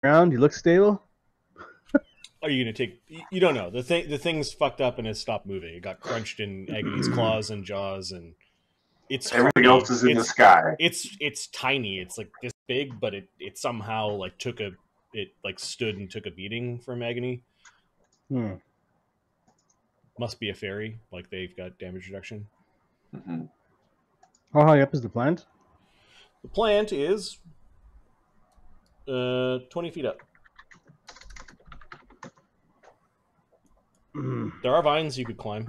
around? He looks stable. Are you gonna take? You don't know. The thing's fucked up and has stopped moving. It got crunched in Agony's claws and jaws, and it's Everything hardy. else is in the sky. It's tiny. It's like this big, but it somehow like stood and took a beating from Agony. Must be a fairy. Like they've got damage reduction. Mm-hmm. How high up is the plant? The plant is 20 feet up. There are vines you could climb.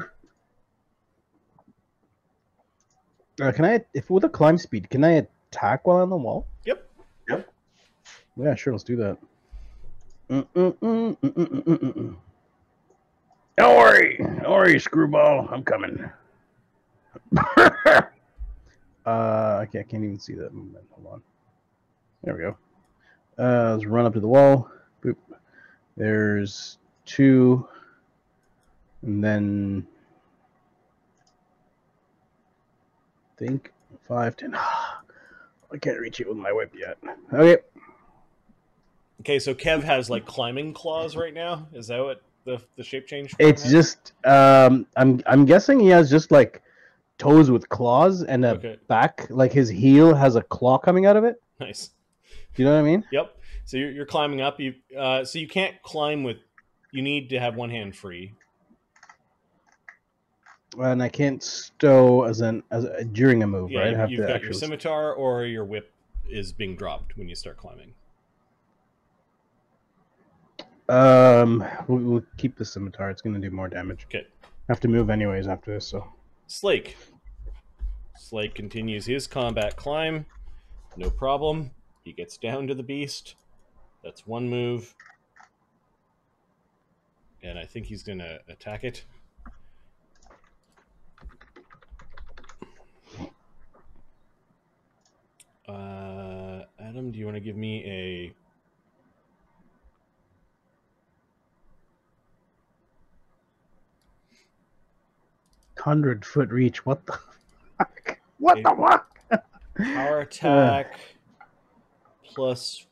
Can I, if with a climb speed, can I attack while on the wall? Yep. Yep. Yeah, sure. Let's do that. Don't worry, screwball. I'm coming. Okay, I can't even see that movement. Hold on. There we go. Let's run up to the wall. Boop. There's 2. And then I think 5, 10. I can't reach it with my whip yet. Okay. Okay, so Kev has like climbing claws right now. Is that what the shape change? It's has? Just I'm guessing he has just like toes with claws and a back. Like his heel has a claw coming out of it. Nice. Do you know what I mean? Yep. So you're climbing up. So you can't climb with. You need to have one hand free. And I can't stow during a move, right? I have you've got your scimitar or your whip is being dropped when you start climbing. We'll keep the scimitar. It's going to do more damage. Okay. I have to move anyways after this, so. Slake continues his combat climb. No problem. He gets down to the beast. That's one move. And I think he's going to attack it. Adam, do you want to give me a... $100-foot reach. What the fuck? What the fuck? Power attack plus...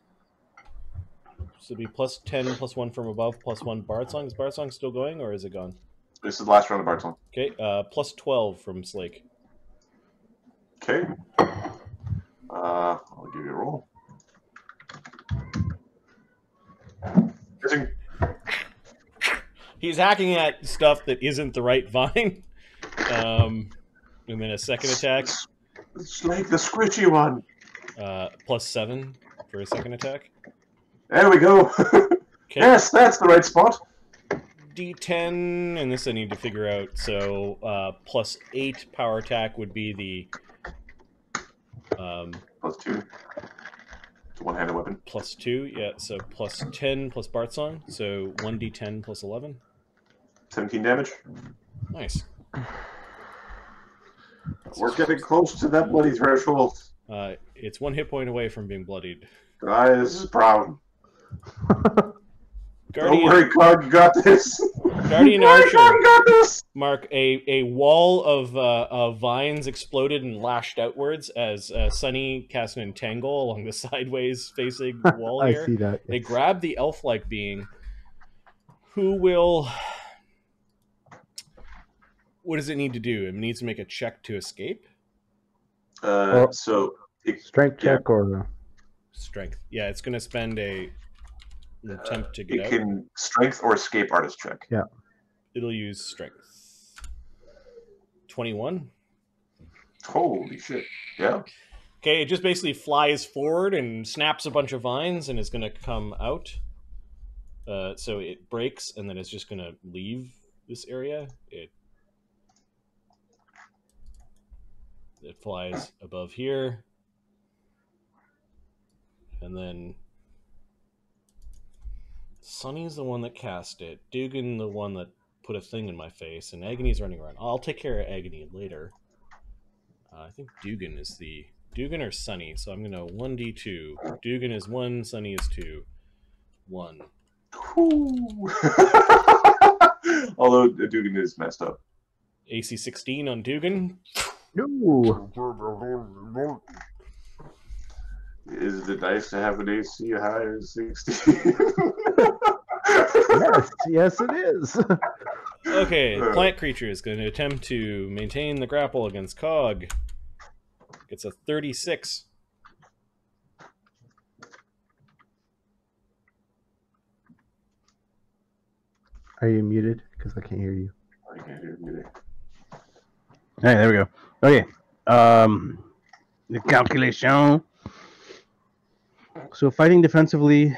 So it'd be plus 10, plus 1 from above, plus 1 Bard Song. Is Bard Song still going, or is it gone? This is the last round of Bard Song. Okay, plus 12 from Slake. Okay. I'll give you a roll. He's hacking at stuff that isn't the right vine. And then a second attack. It's like the squishy one. Plus 7 for a second attack. There we go. Yes, that's the right spot. D10, and this I need to figure out. So plus 8 power attack would be the... plus 2. It's a one-handed weapon. Plus 2, yeah. So plus 10 plus Bart Song. So 1d10 plus 11. 17 damage. Nice. We're getting close to that bloody threshold. It's 1 hit point away from being bloodied. This is proud. Guardian, don't worry, Cog, you got this. Guardian Archer. Cog, you got this. Mark, a wall of vines exploded and lashed outwards as Sunny cast an entangle along the sideways facing wall here. I see that. They grab the elf-like being who will... What does it need to do? It needs to make a check to escape? Strength check or... Strength. Yeah, it's going to spend a... attempt to get it out. It can strength or escape artist check. Yeah. It'll use strength. 21. Holy shit. Yeah. Okay, it just basically flies forward and snaps a bunch of vines and is going to come out. So it breaks and then it's just going to leave this area. It flies above here. And then Sunny's the one that cast it. Duggan the one that put a thing in my face. And Agony's running around. I'll take care of Agony later. I think Duggan is the... Duggan or Sunny. So I'm going to 1d2. Duggan is 1. Sunny is 2. 1. Although Duggan is messed up. AC 16 on Duggan. No. Is it nice to have an AC higher than 16? Yes, it is. Okay, plant creature is going to attempt to maintain the grapple against Cog. Gets a 36. Are you muted? Because I can't hear you. I can't hear you. All right, there we go. Okay. The calculation. So fighting defensively.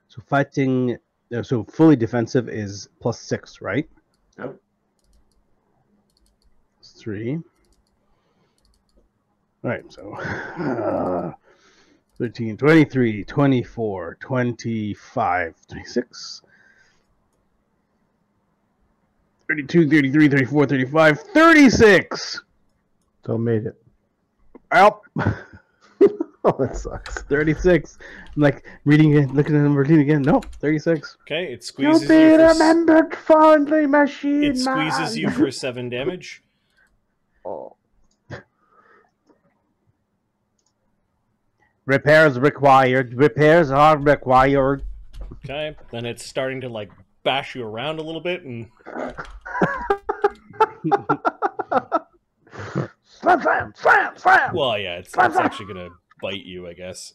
So fully defensive is +6, right? Yep. 3. All right, so 13, 23, 24, 25, 26, 32, 33, 34, 35, 36! So made it. Out. Oh, that sucks. 36. I'm like reading it, looking at the number again. Nope, 36. Okay, it You'll squeezes be you for remembered fondly, machine it squeezes man. you for 7 damage. Oh. Repairs required. Repairs are required. Okay, then it's starting to like bash you around a little bit, and Slam, slam, slam. well, yeah, it's actually gonna bite you, I guess.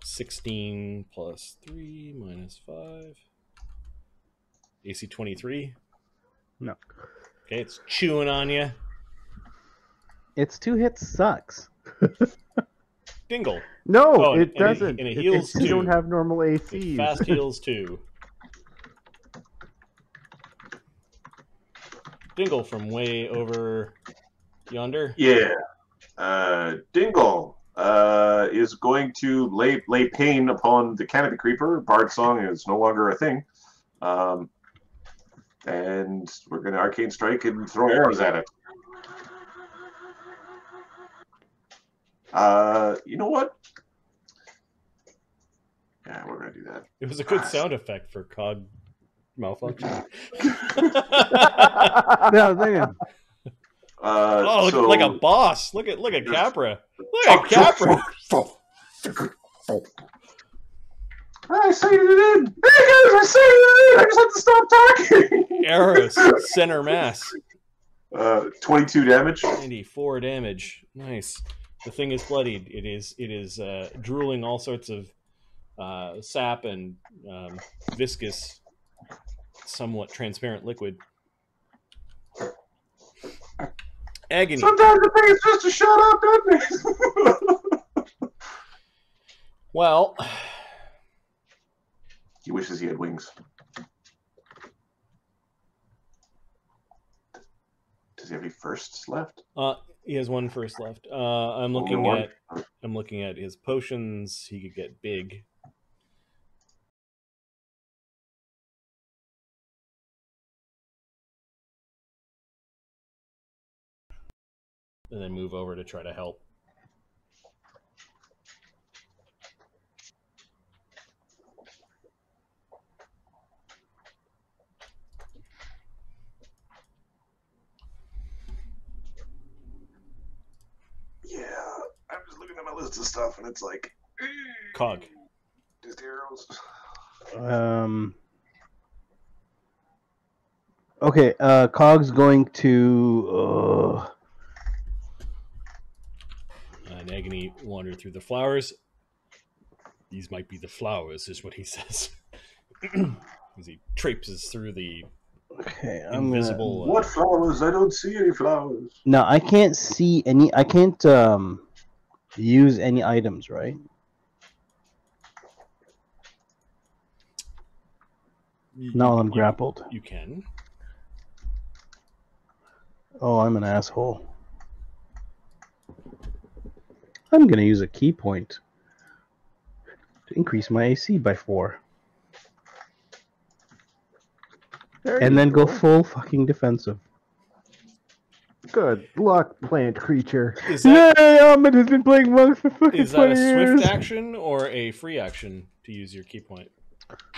16 plus 3 minus 5. AC 23. No. Okay, it's chewing on you. It's 2 hits sucks. Dingle. No, Oh, it and doesn't. it heals You don't too. have normal It ACs. fast heals too. Dingle from way over yonder. Yeah. Dingle is going to lay pain upon the canopy creeper. Bard Song is no longer a thing. And we're going to arcane strike and throw arrows at it. You know what? Yeah, we're going to do that. It was a good sound effect for Cog malfunction. Yeah, thinking. Oh, So- like a boss. Look at Capra. Look at Capra. I say it in. Hey guys, I say it in. I just have to stop talking. Arrows, center mass. 22 damage. 94 damage. Nice. The thing is bloodied. It is drooling all sorts of sap and viscous, somewhat transparent liquid. Agony. Sometimes the thing is just to shut up, doesn't it? Well, He wishes he had wings. Does he have any firsts left? he has 1 first left. I'm looking Only at his potions. He could get big. And then move over to try to help. Yeah, I'm just looking at my list of stuff, and it's like Cog. just arrows. Okay, Cog's going to. And Agony wandered through the flowers. These might be the flowers, is what he says. As he traipses through the Okay, invisible. What flowers? I don't see any flowers. No, I can't see any. I can't use any items, right? Now I'm grappled. You can. Oh, I'm an asshole. I'm gonna use a key point to increase my AC by 4. And then go full fucking defensive. Good luck, plant creature. Is that, Ahmed has been playing monks for fucking is that a 20 swift years. action or a free action to use your key point?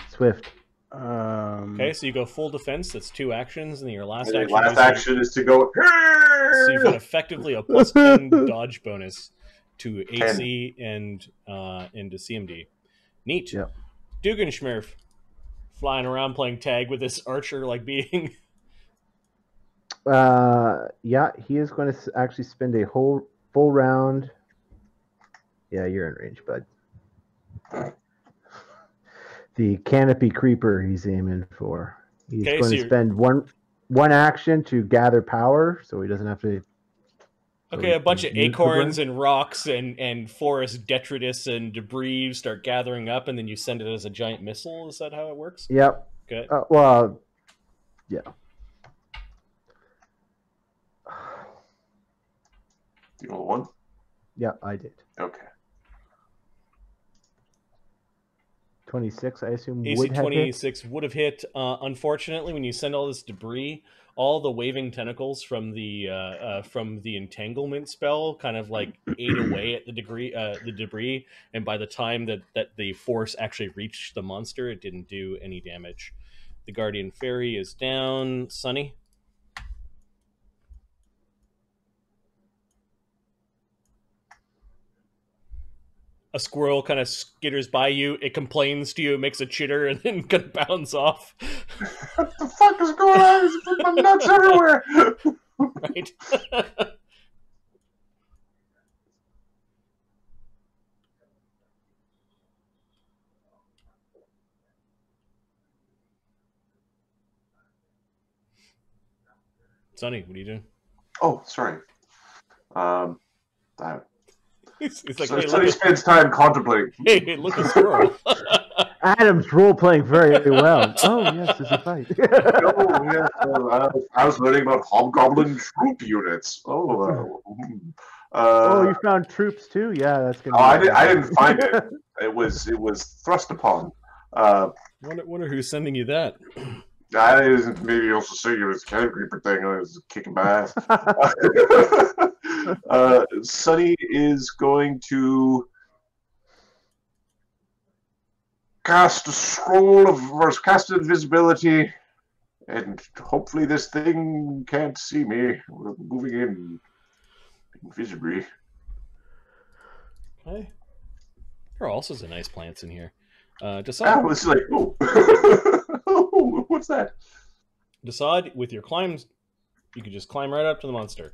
Swift. Okay, so you go full defense. That's 2 actions, and then your last And action. last action is to go. So you've got effectively a +10 dodge bonus to 10. AC and to CMD. Neat. Yep. Dugganschmirf flying around playing tag with this archer-like being. Yeah, he is going to actually spend a whole full round. Yeah, you're in range, bud. The canopy creeper he's aiming for. He's Okay, going so to spend one action to gather power, so he doesn't have to. Okay, a bunch of acorns and rocks and forest detritus and debris start gathering up, and then you send it as a giant missile. Is that how it works? Yep. Okay. Well, yeah. You roll 1? Yeah, I did. Okay. 26, I assume, AC would have 26 would have hit. Unfortunately, when you send all this debris, all the waving tentacles from the entanglement spell kind of like ate away at the debris, and by the time that the force actually reached the monster, it didn't do any damage. The Guardian Fairy is down. Sunny. A squirrel kind of skitters by you. It complains to you, it makes a chitter, and then kind of bounds off. What the fuck is going on? There's fucking nuts everywhere. Right. Sunny, what are you doing? Oh, sorry. It's like, So hey, Sonny spends time contemplating. Hey, look at squirrel. Adam's role playing very well. Oh yes, this is a fight. Oh, yeah. I was learning about hobgoblin troop units. Oh, Oh, you found troops too? Yeah, that's gonna. I didn't find it. It was thrust upon. Wonder who's sending you that. I isn't maybe also saying it was a cat creeper thing. I was kicking my ass. Sunny is going to cast a scroll of cast invisibility, and hopefully this thing can't see me. We're moving in invisibly. Okay. There are all sorts of nice plants in here. I Dassod, was like, oh. Oh, what's that? Dassod, with your climbs, you can just climb right up to the monster.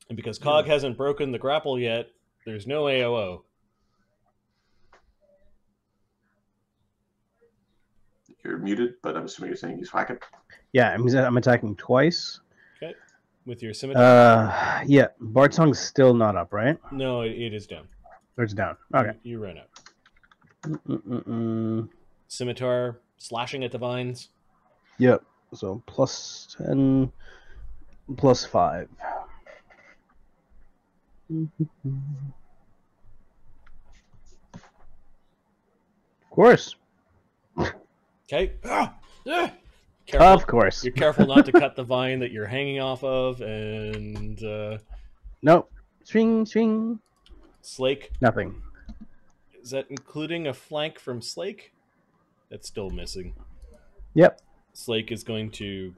And because Cog hasn't broken the grapple yet, there's no AOO. You're muted, but I'm assuming you're saying he's whacking. Yeah, I'm attacking twice. Okay. With your scimitar. Yeah, Bard Song's still not up, right? No, it is down. Or it's down. Okay. You ran up. Scimitar, slashing at the vines. Yep. So +10, +5. Of course. Okay. Careful. Of course. You're careful not to cut the vine that you're hanging off of, and Nope. Swing, swing. Slake. Nothing. Is that including a flank from Slake? That's still missing. Yep. Slake is going to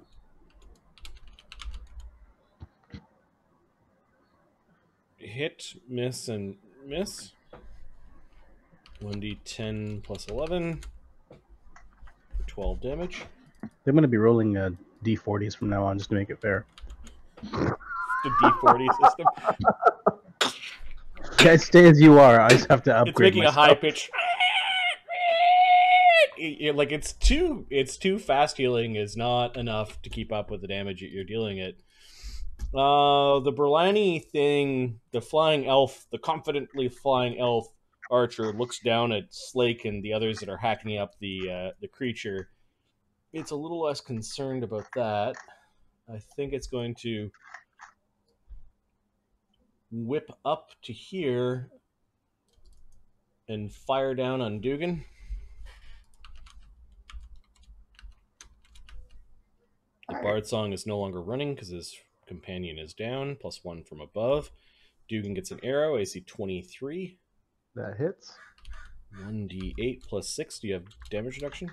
hit, miss, and miss. 1d10 plus 11 for 12 damage. I'm going to be rolling D40s from now on just to make it fair. The D40 system. Guys, stay as you are. I just have to upgrade It's making myself. a high pitch. Like it's too fast healing is not enough to keep up with the damage that you're dealing it. The Berlani thing, the flying elf, the confidently flying elf archer looks down at Slake and the others that are hacking up the creature. It's a little less concerned about that. I think it's going to whip up to here and fire down on Duggan. The Bard Song is no longer running because his companion is down, +1 from above. Duggan gets an arrow, AC 23. That hits. 1d8 plus 6. Do you have damage reduction?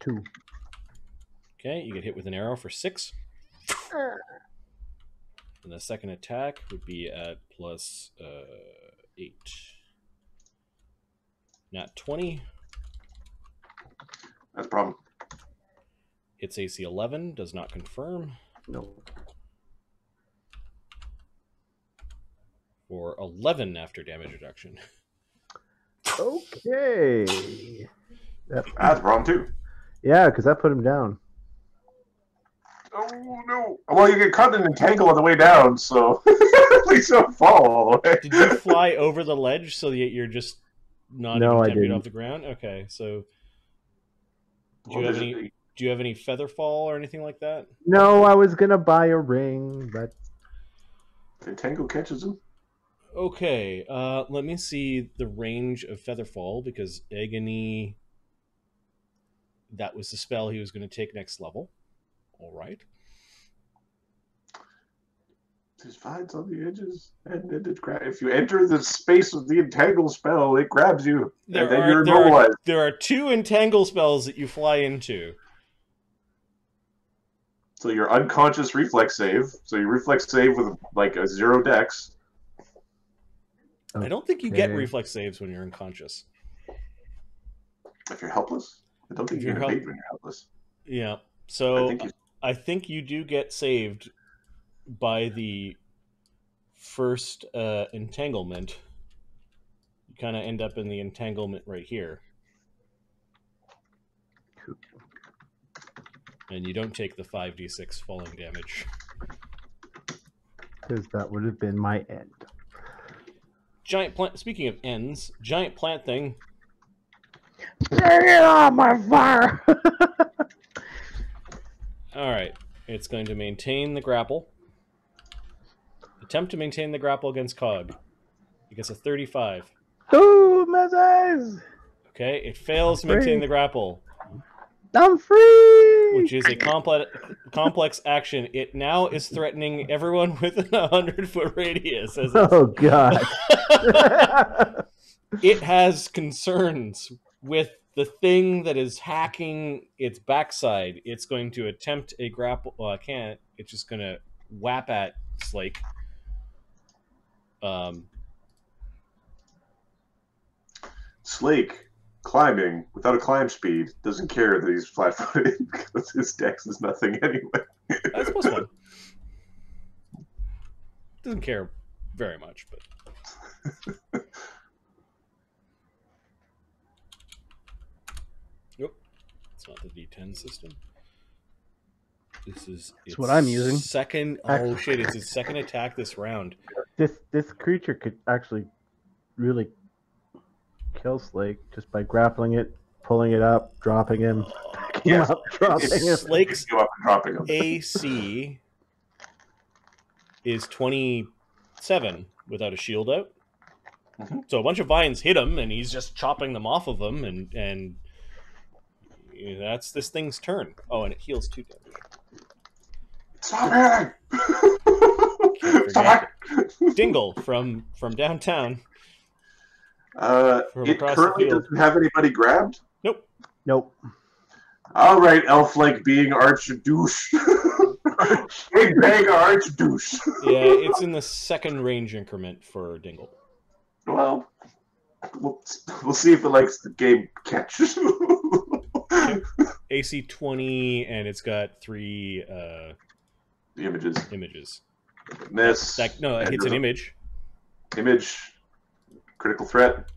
2. Okay, you get hit with an arrow for 6. And the second attack would be at plus 8. Nat 20. That's a problem. Hits AC 11. Does not confirm. No. For 11 after damage reduction. Okay. That's a problem too. Yeah, because that put him down. Oh no! Well, you get caught in an entangle on the way down, so at least don't fall all the way. Did you fly over the ledge so that you're just not No, I even 10 feet didn't. off the ground? Okay, so do you have any feather fall or anything like that? No, I was gonna buy a ring, but The entangle catches him. Okay, let me see the range of Featherfall, because Agony, that was the spell he was going to take next level. All right. There's vines on the edges, and if you enter the space of the entangle spell, it grabs you, and then you're immobilized. There are 2 entangle spells that you fly into. So your unconscious reflex save. So your reflex save with like a 0 dex. I don't think you get Okay. reflex saves when you're unconscious. If you're helpless, I don't think If you you're can evade when you're helpless. Yeah, so I I think you do get saved by the first entanglement. You kind of end up in the entanglement right here. And you don't take the 5d6 falling damage. because that would have been my end. Giant plant. Speaking of ends, giant plant thing. Bring it on, my fire! All right, it's going to maintain the grapple. Attempt to maintain the grapple against Cog. It gets a 35. Ooh, misses! Okay, it fails to maintain the grapple, I'm free! which is a complex action. It now is threatening everyone within a 100-foot radius. As Oh, God. it has concerns with the thing that is hacking its backside. It's going to attempt a grapple. Well, I can't. It's just going to whap at Slake. Slake, climbing without a climb speed, doesn't care that he's flat-footed because his dex is nothing anyway. That's +1. Doesn't care very much, but nope, it's not the D10 system. This is It's what I'm using. Second. Oh shit! It's his second attack this round. This creature could actually really kill Slake just by grappling it, pulling it up, dropping him, picking him Yes. up, dropping him. Slake's Go up and dropping him. AC is 27 without a shield out. Mhm. So a bunch of vines hit him, and he's just chopping them off of him, and that's this thing's turn. Oh, and it heals 2 damage. Stop hitting! Can't Stop forget Dingle from downtown. From It across the currently field. doesn't have anybody grabbed. Nope. Nope. All right, elf-like being archdouche. Big bang archdouche. Yeah, it's in the second range increment for Dingle. Well, we'll see if it likes the game catch. AC 20, and it's got 3 The images. images. Miss. No, it hits an image. Image. Critical threat.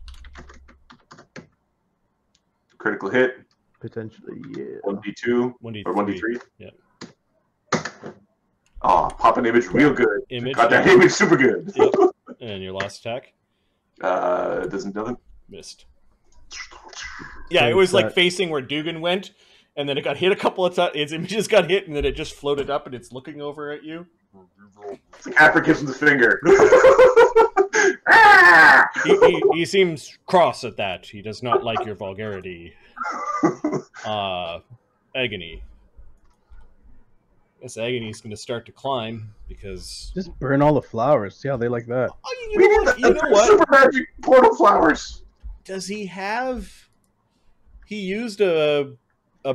Critical hit. Potentially, yeah. 1d2 1d3. or 1d3. Yeah. Oh, pop an image real good. Image. Got that image super good. Yep. And your last attack? Doesn't nothing. Missed. Yeah, it So was like that- facing where Duggan went, and then it got hit a couple of times. Its images got hit, and then it just floated up, and it's looking over at you. Capra gives him the finger. Ah! He seems cross at that. He does not like your vulgarity. Agony. Guess Agony's going to start to climb because. Just burn all the flowers. See how they like that. Oh, We need you know what? super magic portal flowers. Does he have? He used a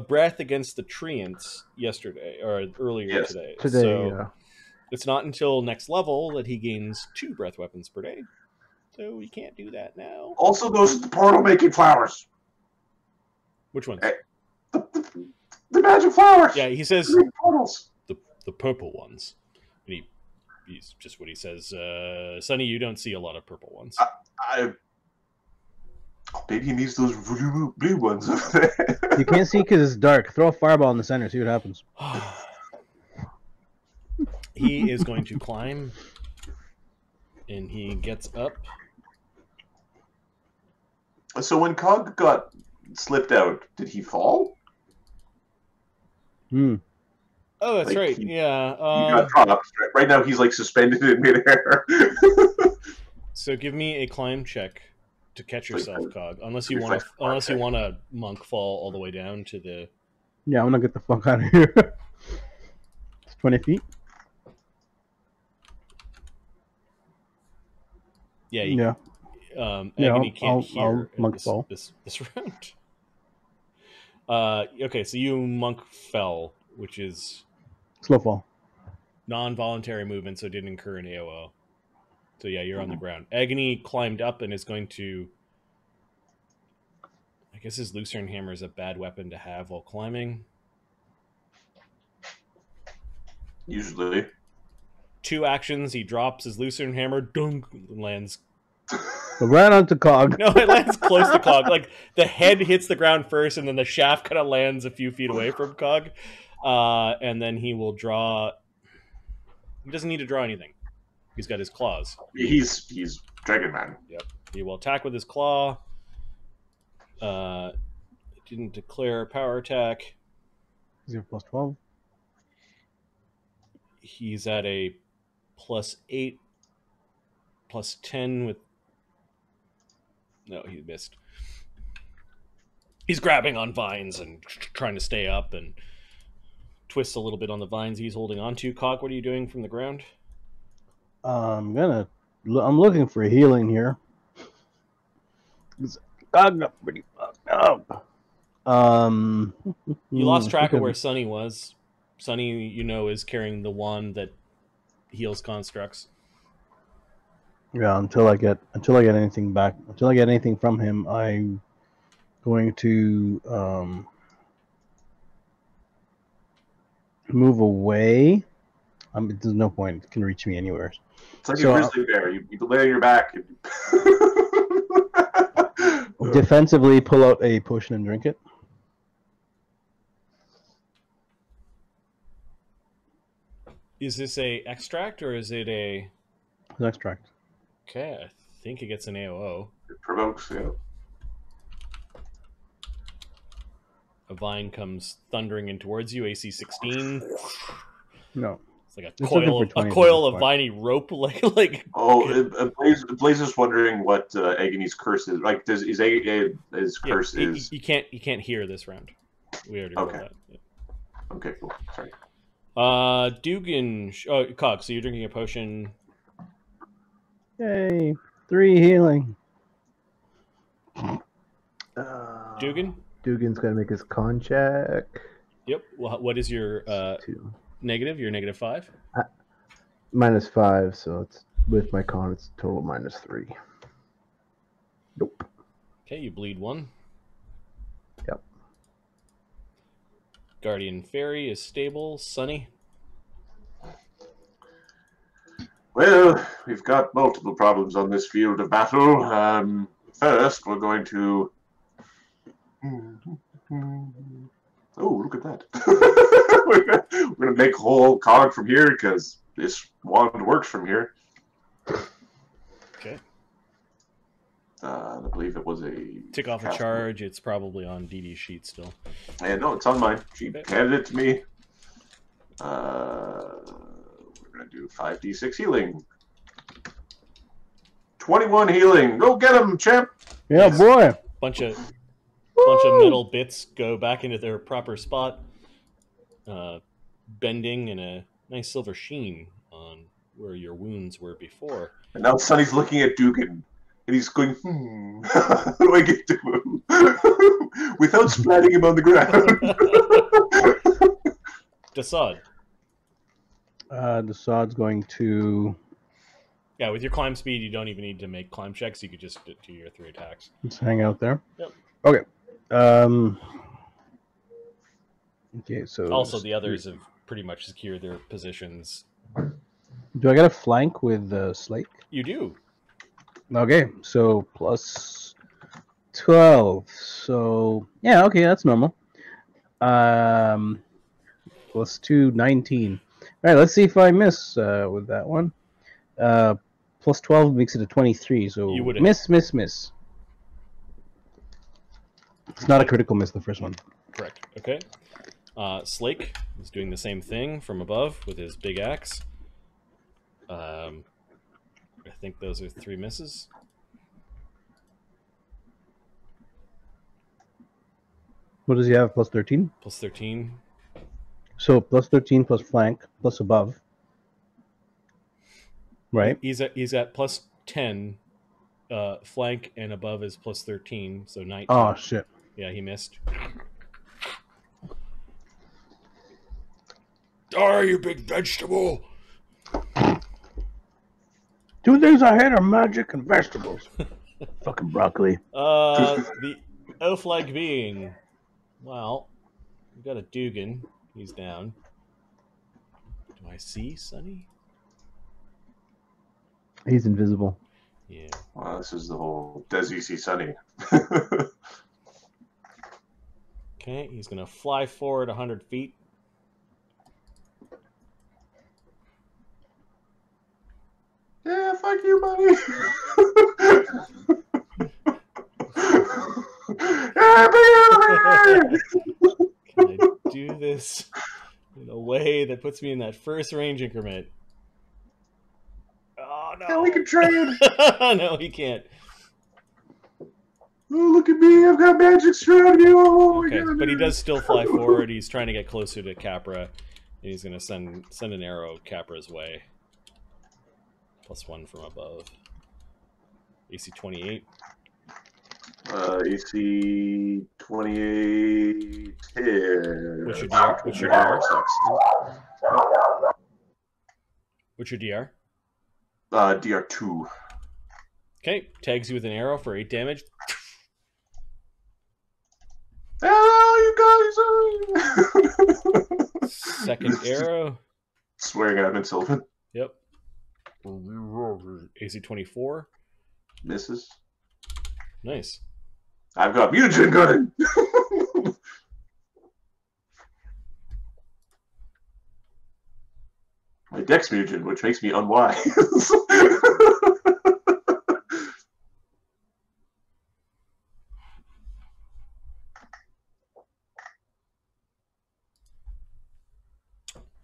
breath against the treants yesterday or earlier today. Today, so yeah. it's not until next level that he gains 2 breath weapons per day. So we can't do that now. Also, those are the portal-making flowers. Which ones? The magic flowers. Yeah, he says Green portals. the purple ones. And he's just what he says. Sunny, you don't see a lot of purple ones. Maybe he needs those blue ones over there. You can't see because it's dark. Throw a fireball in the center. See what happens. He is going to climb, and he gets up. So when Cog got slipped out, did he fall? Hmm. Oh, that's Like, right. he Yeah. got dropped. Right now, he's like suspended in midair. So give me a climb check to catch yourself, Cog. Unless you reflex want climb to monk fall all the way down to the. Yeah, I'm gonna get the fuck out of here. It's 20 feet. Yeah. Yeah. Agony can't hear I'll monk fall. this round. Okay, so you monk fell, which is Slow fall. non-voluntary movement, so it didn't incur an AOO. So yeah, you're on the ground. Agony climbed up and is going to. I guess his Lucerne Hammer is a bad weapon to have while climbing. Usually. 2 actions. He drops his Lucerne Hammer, dunk, lands. So right onto Cog. No, it lands close to Cog. Like the head hits the ground first, and then the shaft kind of lands a few feet away from Cog. And then he will draw. He doesn't need to draw anything. He's got his claws. He's Dragon Man. Yep. He will attack with his claw. Didn't declare a power attack. 0 plus 12. He's at a +8, +10 with. No, he missed. He's grabbing on vines and trying to stay up and twists a little bit on the vines he's holding onto. Cog, what are you doing from the ground? I'm looking for healing here. Cog got pretty fucked up. You lost track of where Sunny was. Sunny, is carrying the wand that heals constructs. Yeah, until I get anything back, until I get anything from him, I'm going to move away. There's no point. It can reach me anywhere. It's like a grizzly bear. You lay on your back. And... defensively, pull out a potion and drink it. Is this a extract or is it a... It's an extract. Okay, I think it gets an AOO. It provokes, yeah. A vine comes thundering in towards you, AC 16. No. It's like It's a coil of viney rope, like. Oh, Blaze is wondering what Agony's curse is. Like, his curse is. You can't hear this round. We already rolled that. Yeah. Okay, cool. Sorry. Duggan. Oh, Cog. So you're drinking a potion. Yay! 3 healing. Duggan. Duggan's got to make his con check. Yep. Well, what is your 2. negative? You're -5. -5, so it's with my con, it's total -3. Nope. Okay, you bleed 1. Yep. Guardian Fairy is stable. Sunny. Well, we've got multiple problems on this field of battle. First, we're going to... Oh, look at that. We're going to make a whole Cog from here because this wand works from here. Okay. I believe it was a... Tick off a charge. It's probably on Dee Dee's sheet still. Yeah, no, it's on mine. She handed it to me. We're going to do 5d6 healing. 21 healing. Go get him, champ. Yeah, boy. Bunch of metal bits go back into their proper spot, bending and a nice silver sheen on where your wounds were before. And now Sunny's looking at Duggan. And he's going, how do I get to him? Without splatting him on the ground. Dassod. Dassod's going to... Yeah, with your climb speed, you don't even need to make climb checks. You could just do your 3 attacks. Let's hang out there. Yep. Okay. Okay, so... Also, the others have pretty much secured their positions. Do I get a flank with Slate? You do. Okay, so plus 12. So, yeah, okay, that's normal. Plus 2, 19. All right, let's see if I miss with that one. Plus 12 makes it a 23, so You would've- miss. It's not a critical miss, the first one. Correct. Okay. Slake is doing the same thing from above with his big axe. I think those are 3 misses. What does he have, plus 13? Plus 13. So plus 13 plus flank plus above. Right? He's at plus 10. Flank and above is plus 13, so 19. Oh, shit. Yeah, he missed. Die, you big vegetable! 2 things I hate are magic and vegetables. Fucking broccoli. The elf-like being. Well, we got a Duggan. He's down. Do I see Sunny? He's invisible. Yeah. Well, this is the whole Does you see Sunny? Okay, he's gonna fly forward 100 feet. Yeah, fuck you, buddy. Can I do this in a way that puts me in that first range increment? Oh no! Yeah, we can trade. No, he can't. Oh, look at me! I've got magic surrounding me. Oh, Okay, but he does still fly forward. He's trying to get closer to Capra, and he's gonna send an arrow Capra's way. +1 from above. AC 28. AC 28. What's your DR? What's your DR? DR? What's your DR? DR2. Okay, tags you with an arrow for 8 damage. Oh, you guys! Second arrow. Swearing at him in Sylvan. Yep. AC 24. Misses. Nice. I've got mutagen gunning. My dex mutagen, which makes me unwise.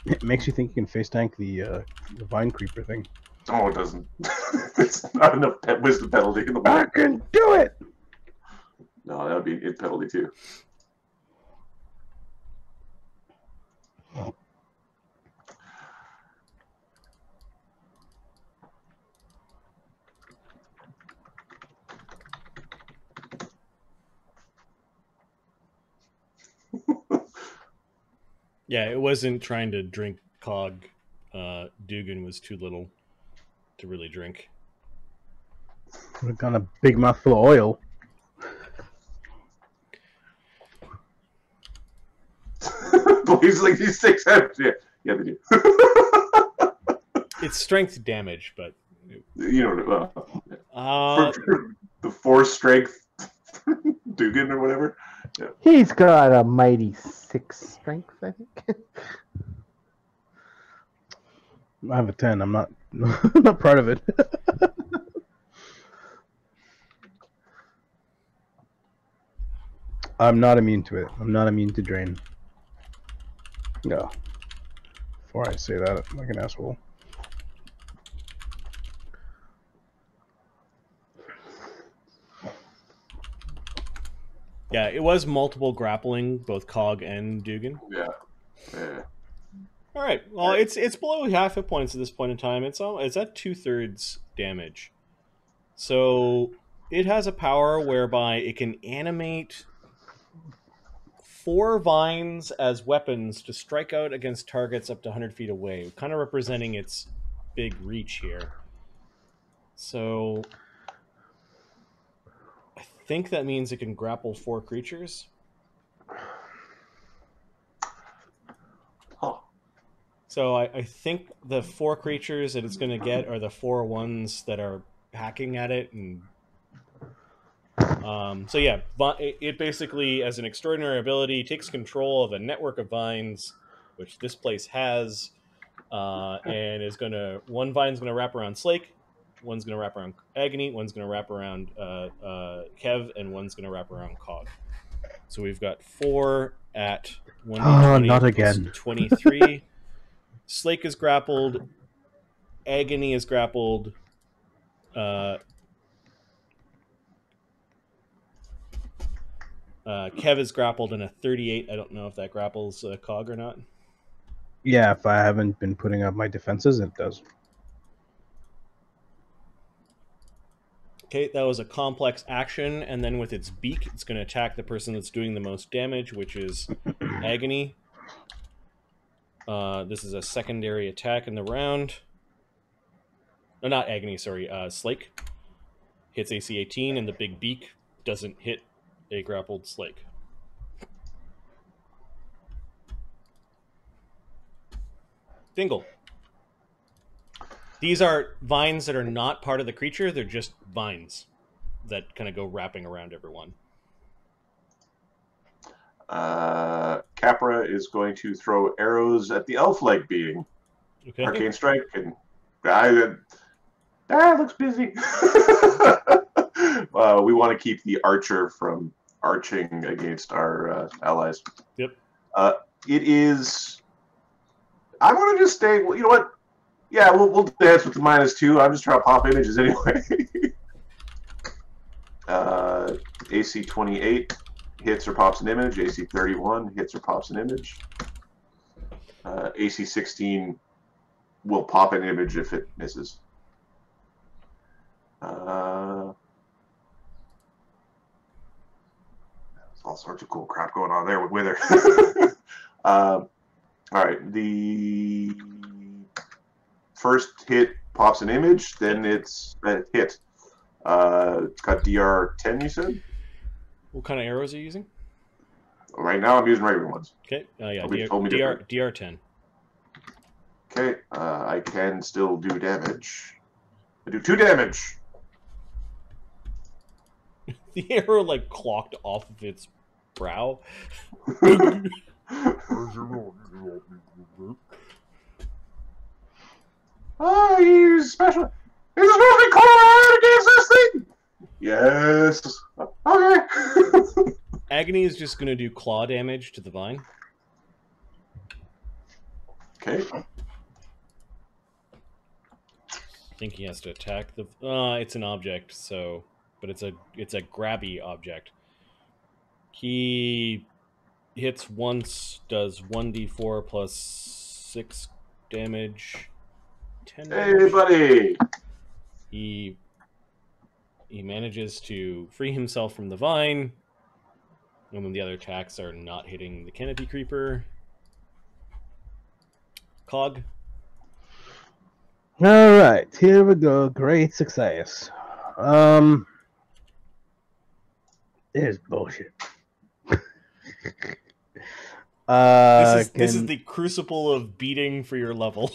It makes you think you can face tank the vine creeper thing. Oh, it doesn't. It's not enough wisdom penalty in the I back. can do it! No, that would be an int penalty too. Yeah, it wasn't trying to drink Cog. Duggan was too little to really drink. Would have got a big mouthful of oil. Believes like these 6 heads. Yeah, they do. It's strength damage, but You know, the 4 strength Duggan or whatever. Yeah. He's got a mighty 6 strength, I think. I have a 10. I'm not not proud of it. I'm not immune to it. I'm not immune to drain. No. Before I say that, I'm like an asshole. yeah, it was multiple grappling, both Cog and Duggan. Yeah. All right. Well, it's below half hit points at this point in time. It's at 2/3 damage. So it has a power whereby it can animate 4 vines as weapons to strike out against targets up to 100 feet away, kind of representing its big reach here. So I think that means it can grapple 4 creatures. Oh. So I think the 4 creatures that it's going to get are the 4 ones that are hacking at it. And so yeah, it basically, as an extraordinary ability, takes control of a network of vines, which this place has, and is going to... one vine's going to wrap around Slake, one's going to wrap around Agony, one's going to wrap around Kev, and one's going to wrap around Cog. So we've got 4 at 1d20 not plus again. 23. Slake is grappled. Agony is grappled. Kev is grappled in a 38. I don't know if that grapples Cog or not. Yeah, if I haven't been putting up my defenses, it does. Okay, that was a complex action, and then with its beak, it's going to attack the person that's doing the most damage, which is Agony. This is a secondary attack in the round. No, not Agony, sorry, Slake. Hits AC 18, and the big beak doesn't hit a grappled Slake. Dingle. These are vines that are not part of the creature. They're just vines that kind of go wrapping around everyone. Capra is going to throw arrows at the elf-like being. Okay. Arcane Strike, and looks busy. We want to keep the archer from arching against our allies. Yep. It is... I'm going to just stay... Well, you know what? Yeah, we'll dance with the -2. I'm just trying to pop images anyway. AC 28 hits or pops an image. AC 31 hits or pops an image. AC 16 will pop an image if it misses. There's all sorts of cool crap going on there with Wither. All right, the first hit pops an image, then it's a hit. It's got DR 10, you said? What kind of arrows are you using? Right now I'm using regular ones. Okay. Yeah, DR 10. Okay, I can still do damage. I do 2 damage. The arrow like clocked off of its brow. Oh, he's special. He's supposed to be called against this thing. Yes. Okay. Agony is just going to do claw damage to the vine. Okay. I think he has to attack the... it's an object, so... But it's a grabby object. He hits once, does 1d4 plus 6 damage. 10 damage. Hey, buddy. He manages to free himself from the vine. And then the other attacks are not hitting the canopy creeper. Cog. All right, here we go. Great success. There's bullshit. This is the crucible of beating for your level.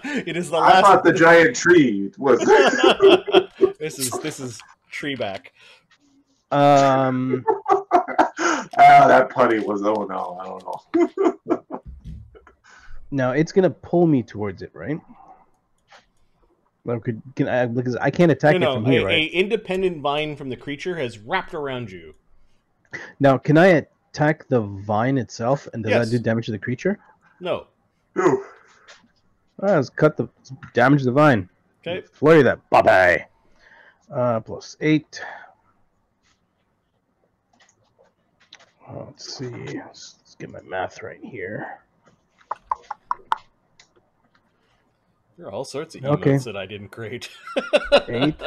It is the last. I thought the giant tree was. This is tree back. That putty was. Oh no, I don't know. Now it's gonna pull me towards it, right? Because I can't attack it from here, right? A independent vine from the creature has wrapped around you. Now, can I attack the vine itself, and does Yes. that do damage to the creature? No. Ooh. Let's damage the vine. Okay. Flurry that bye-bye. Plus 8. Let's see. Let's get my math right here. There are all sorts of Okay. emotes that I didn't create. 8.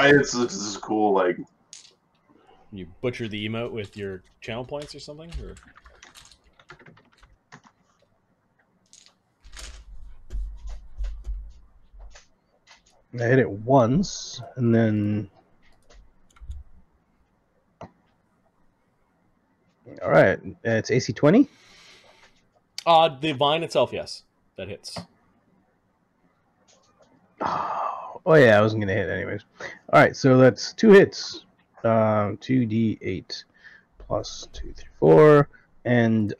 This is cool. Like, You butcher the emote with your channel points or something? Or... I hit it once, and then... All right, it's AC 20? The vine itself, yes. That hits. Oh yeah, I wasn't going to hit anyways. All right, so that's 2 hits. 2d8 plus 2, 3, 4. And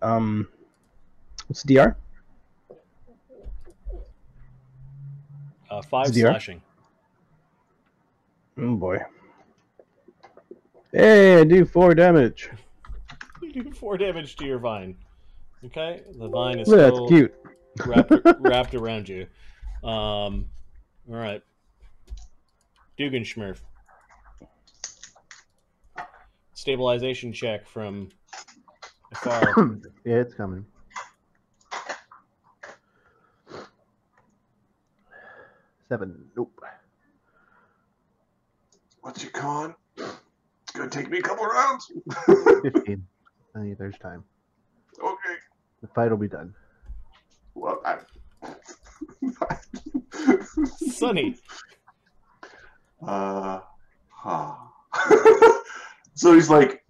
what's the DR? 5 DR? slashing. Oh boy. Hey, I do 4 damage. You do 4 damage to your vine. Okay, the vine is Look, that's still cute. wrapped around you. All right. Dugganschmirf. Stabilization check from afar. Yeah, it's coming. 7. Nope. what's your con? It's gonna take me a couple rounds. 15. I think there's time. Okay. The fight will be done. Well, Sunny. So he's like,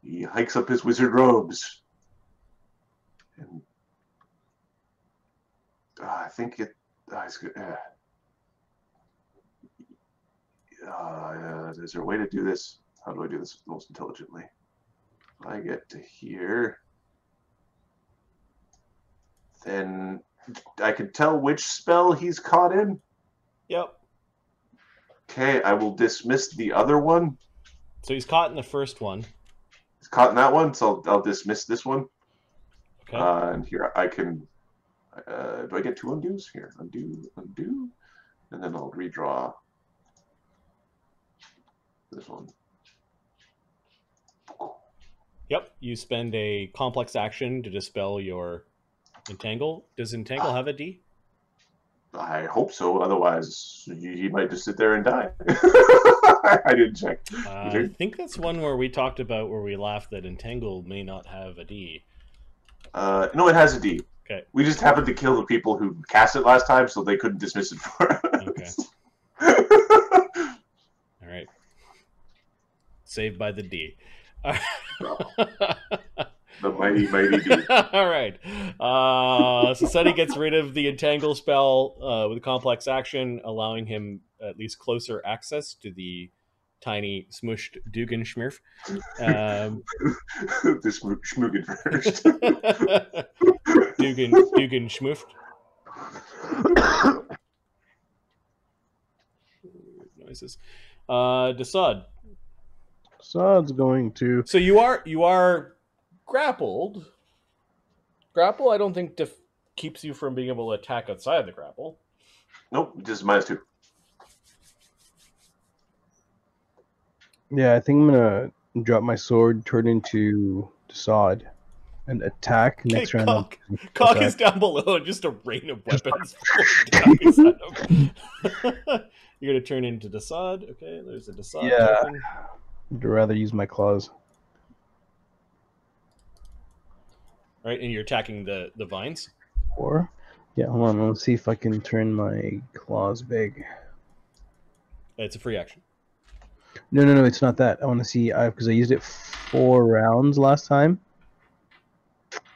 He hikes up his wizard robes. And I think it. It's good. Is there a way to do this? How do I do this most intelligently? If I get to here, then I can tell which spell he's caught in. Yep. Okay, I will dismiss the other one. So he's caught in the first one. He's caught in that one, so I'll dismiss this one. Okay. And here I can. Do I get 2 undos? Here, undo, undo, and then I'll redraw this one. Yep. You spend a complex action to dispel your entangle. Does entangle have a D? I hope so. Otherwise, he might just sit there and die. I didn't check. I think that's one where we talked about where we laughed that entangle may not have a D. No, it has a D. Okay. We just happened to kill the people who cast it last time, so they couldn't dismiss it for us. Okay. All right. Saved by the D. The mighty, mighty D. All right. So Sunny gets rid of the entangle spell with a complex action, allowing him at least closer access to the tiny smushed Dugganschmirf. This schmoogen first. Dugganschmirf. Noises. Dassod. Dassod's going to. So you are grappled. Grapple, I don't think keeps you from being able to attack outside the grapple. Nope, just -2. Yeah, I think I'm gonna drop my sword, turn into Dassod, and attack next round. Cog, Cog is down below, and just a rain of weapons falling down at him. You're gonna turn into Dassod. Okay, there's a Dassod. Yeah, token. I'd rather use my claws. Right, and you're attacking the vines. Or, yeah, hold on. Let's see if I can turn my claws big. It's a free action. No, it's not that. I want to see because I used it 4 rounds last time.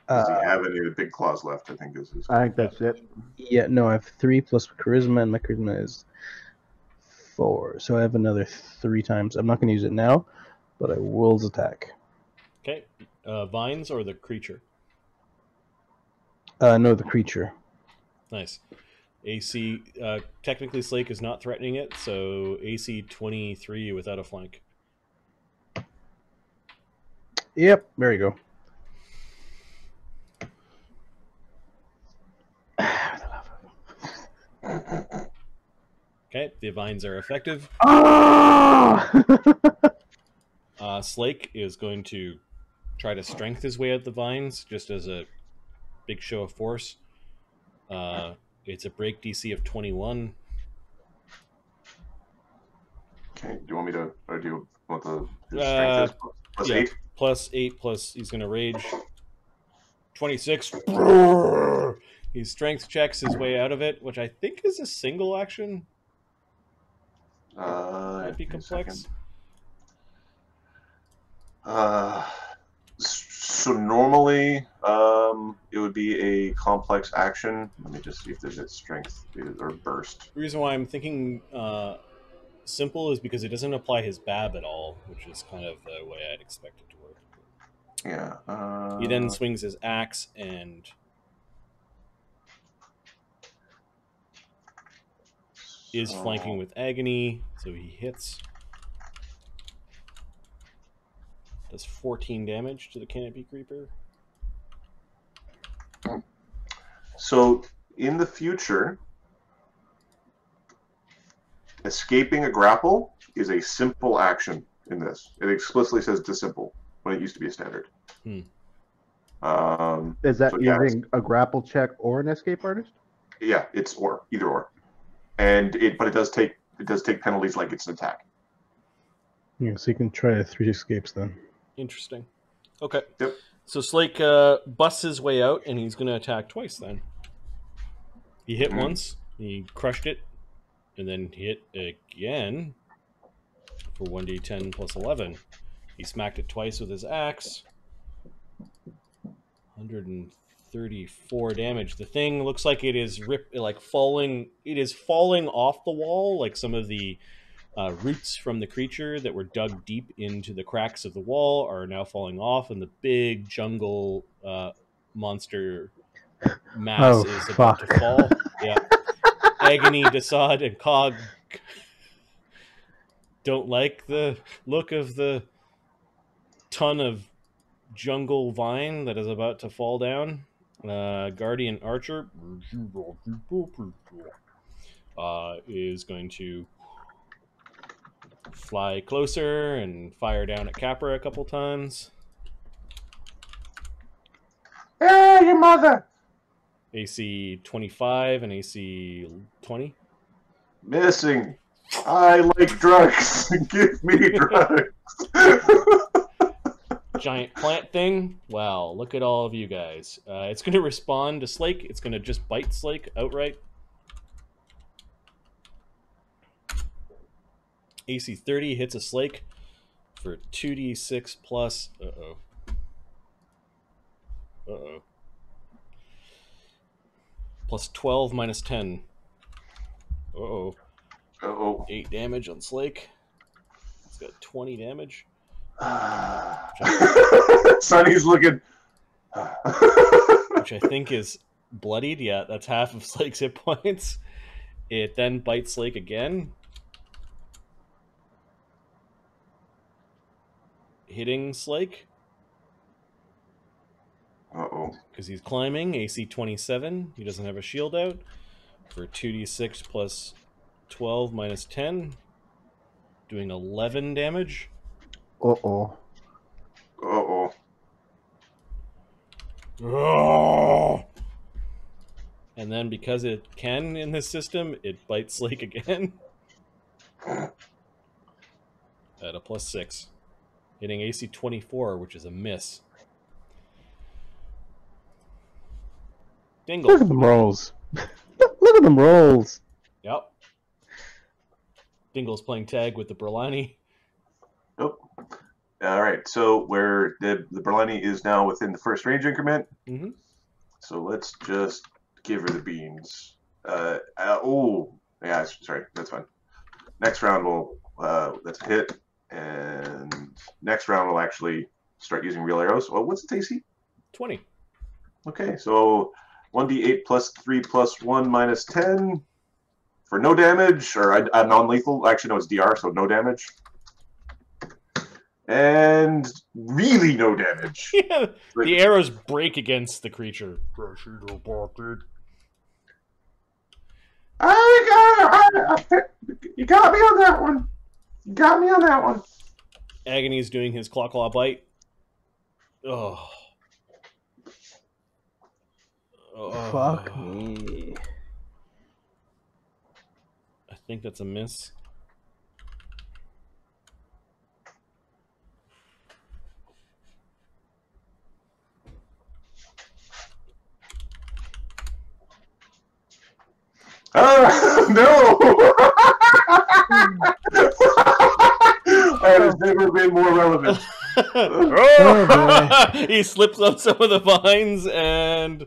Does he have any of the big claws left? I think is his. I think that's it. Yeah, no, I have 3 plus charisma, and my charisma is 4, so I have another 3 times. I'm not going to use it now, but I will attack. Okay, vines or the creature? No, the creature. Nice. AC, technically Slake is not threatening it, so AC 23 without a flank. Yep, there you go. Okay, the vines are effective. Ah! Slake is going to try to strength his way out the vines, just as a big show of force. It's a break DC of 21. Okay. Do you want me to, or do you want the strength is? Plus Yeah, 8? Plus 8, plus he's going to rage. 26. He strength checks his way out of it, which I think is a single action. Might be complex. So normally, it would be a complex action. Let me just see if there's a strength or burst. The reason why I'm thinking simple is because it doesn't apply his BAB at all, which is kind of the way I'd expect it to work. Yeah. He then swings his axe and is flanking with Agony, so he hits. Does 14 damage to the canopy creeper. So in the future, escaping a grapple is a simple action in this. It explicitly says to simple when it used to be a standard. Is that so using a grapple check or an escape artist? Yeah, it's either or, but it does take penalties like it's an attack. Yeah, so you can try 3 escapes then. Interesting. Okay. Yep. So Slake busts his way out, and he's going to attack twice then. He hit once, he crushed it, and then hit again for 1d10 plus 11. He smacked it twice with his axe. 134 damage. The thing looks like it is falling. It is falling off the wall, like some of the roots from the creature that were dug deep into the cracks of the wall are now falling off, and the big jungle monster mass is about to fall. Yeah. Agony, Dassod, and Cog don't like the look of the ton of jungle vine that is about to fall down. Guardian Archer is going to fly closer and fire down at Capra a couple times. Hey, your mother! AC 25 and AC 20. Missing. I like drugs. Give me drugs. Giant plant thing. Wow, look at all of you guys. It's going to respond to Slake. It's going to just bite Slake outright. AC 30 hits a Slake for 2d6 plus... Uh-oh. Uh-oh. Plus 12 minus 10. Uh-oh. Uh-oh. 8 damage on Slake. It's got 20 damage. Sunny's looking... which I think is bloodied. Yeah, that's half of Slake's hit points. It then bites Slake again. Hitting Slake. Uh-oh. Because he's climbing. AC 27. He doesn't have a shield out. For 2d6 plus 12 minus 10. Doing 11 damage. Uh-oh. Uh-oh. Oh! And then because it can in this system, it bites Slake again. At a plus 6. Hitting AC 24, which is a miss. Dingle. Look at them rolls. Look at them rolls. Yep. Dingle's playing tag with the Berlani. Nope. All right, so where the Berlani is now within the first range increment. Mm-hmm. So let's just give her the beans. Oh, yeah, sorry, that's fine. Next round we'll that's a hit, and next round we'll actually start using real arrows. Well, what's its AC? 20. Okay, so 1d8 plus 3 plus 1 minus 10 for no damage, or a non-lethal. Actually, no, it's DR, so no damage. And really no damage. Yeah, the arrows break against the creature. You got me on that one. You got me on that one. Agony's doing his claw bite. Oh. Fuck me. I think that's a miss. No! That has never been more relevant. Oh, He slips on some of the vines and.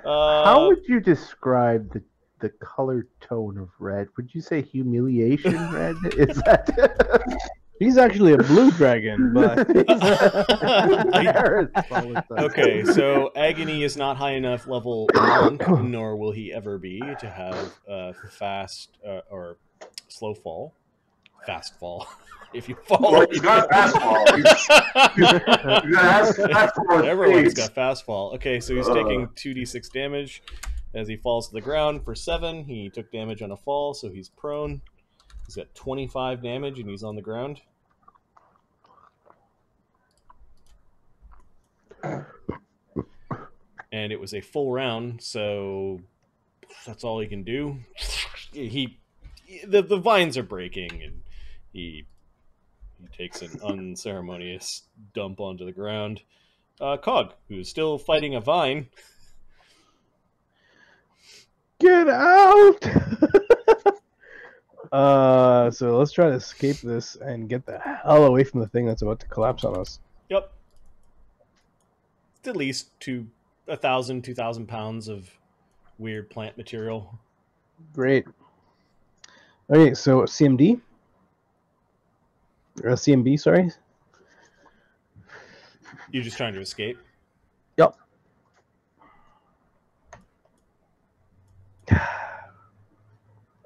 How would you describe the color tone of red? Would you say humiliation red? Is that? He's actually a blue dragon, but Okay, so Agony is not high enough level 1, nor will he ever be, to have fast or slow fall. Fast fall. If you fall, Well, he's got fast fall. Everyone's got fast fall. Okay, so he's taking 2d6 damage as he falls to the ground for 7. He took damage on a fall, so he's prone. He's got 25 damage and he's on the ground. And it was a full round, so that's all he can do. The vines are breaking, and he takes an unceremonious dump onto the ground. Cog, who's still fighting a vine. get out! So let's try to escape this and get the hell away from the thing that's about to collapse on us. Yep. It's at least 1,000, 2,000 pounds of weird plant material. Great. Okay, so CMD? Or CMB, sorry? You're just trying to escape? Yep.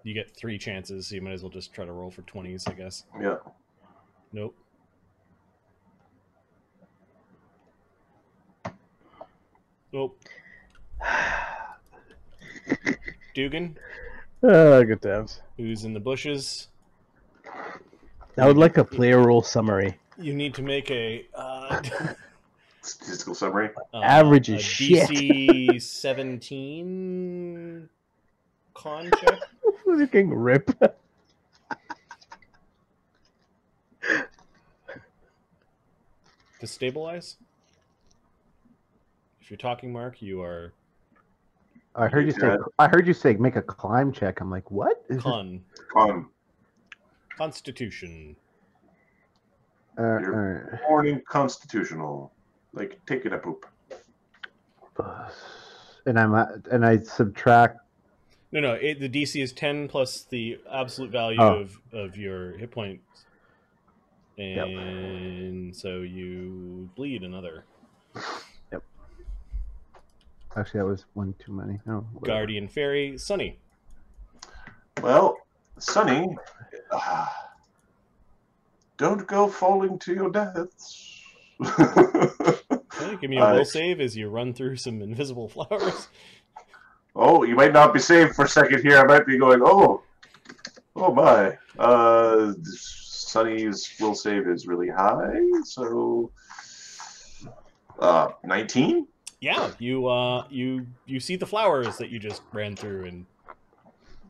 You get 3 chances, so you might as well just try to roll for 20s, I guess. Yeah. Nope. Nope. Duggan, Good times. who's in the bushes. I would like a player roll summary. You need to make a Statistical summary. Average is a shit. DC 17 con check. Fucking rip. To stabilize. If you're talking, Mark, you are I heard you say. I heard you say make a climb check. I'm like, what? con. Constitution. You're born inconstitutional. Like taking a poop. And I subtract. No. The DC is 10 plus the absolute value of your hit points. And so you bleed another. Yep. Actually, that was one too many. Oh, Guardian Fairy, Sunny. Well, Sunny, don't go falling to your deaths. Okay, give me a will save as you run through some invisible flowers. Oh, you might not be saved for a second here. I might be going, oh my. Sunny's will save is really high, so 19. Yeah, you see the flowers that you just ran through, and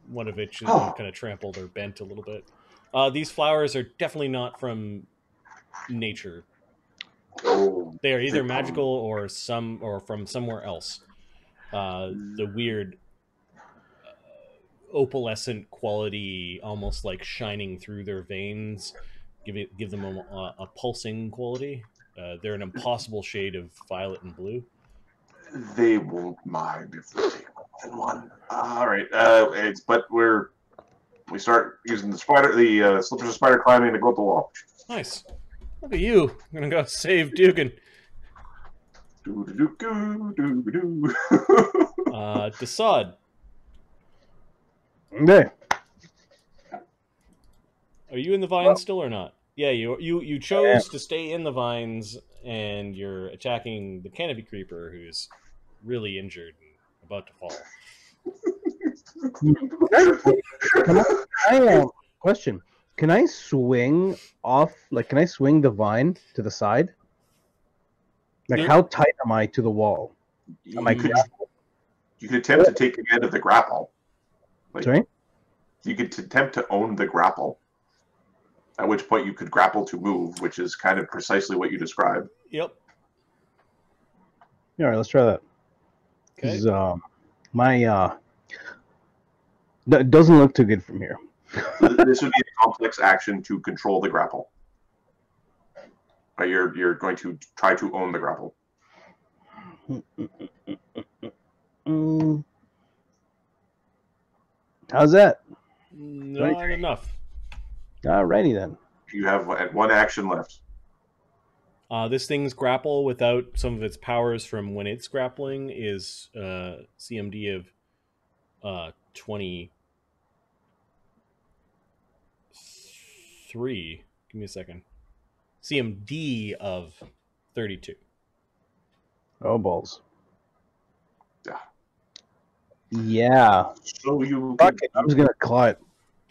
one of which is kind of trampled or bent a little bit. These flowers are definitely not from nature. Oh, They are either magical or from somewhere else. The weird opalescent quality, almost like shining through their veins, give them a pulsing quality. They're an impossible shade of violet and blue. they won't mind if they take more than one. All right, but we start using the slippers of spider climbing to go up the wall. Nice. Look at you. I'm gonna go save Duggan. Dassod. Okay. Are you in the vines still or not? Yeah, you chose to stay in the vines, and you're attacking the canopy creeper, who's really injured and about to fall. Question. Can I swing off, can I swing the vine to the side? Like, how tight am I to the wall? Am I You could attempt to take command of the grapple. Like, Sorry? you could attempt to own the grapple. At which point you could grapple to move, which is kind of precisely what you described. Yep. All right, let's try that. Okay. 'Cause, that doesn't look too good from here. This would be a complex action to control the grapple. You're going to try to own the grapple. How's that? Not enough. Alrighty then. You have one action left. This thing's grapple without some of its powers from when it's grappling is CMD of 23. Give me a second. CMD of 32. Oh, balls. Yeah. Yeah. So you. Fuck it. I'm just going to claw it.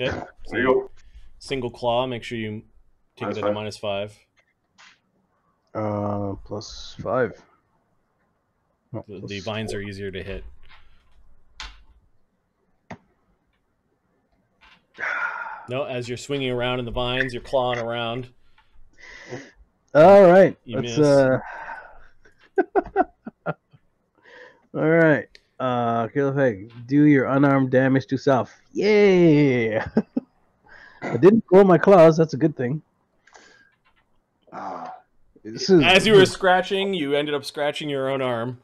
Okay. There you go. Single claw. Make sure you take it at a -5. +5. Oh, The vines are easier to hit. No, as you're swinging around in the vines, you're clawing around. All right. You Let's, miss. All right. Kill effect. Do your unarmed damage to self. Yay! I didn't pull my claws. That's a good thing. As you were scratching, you ended up scratching your own arm.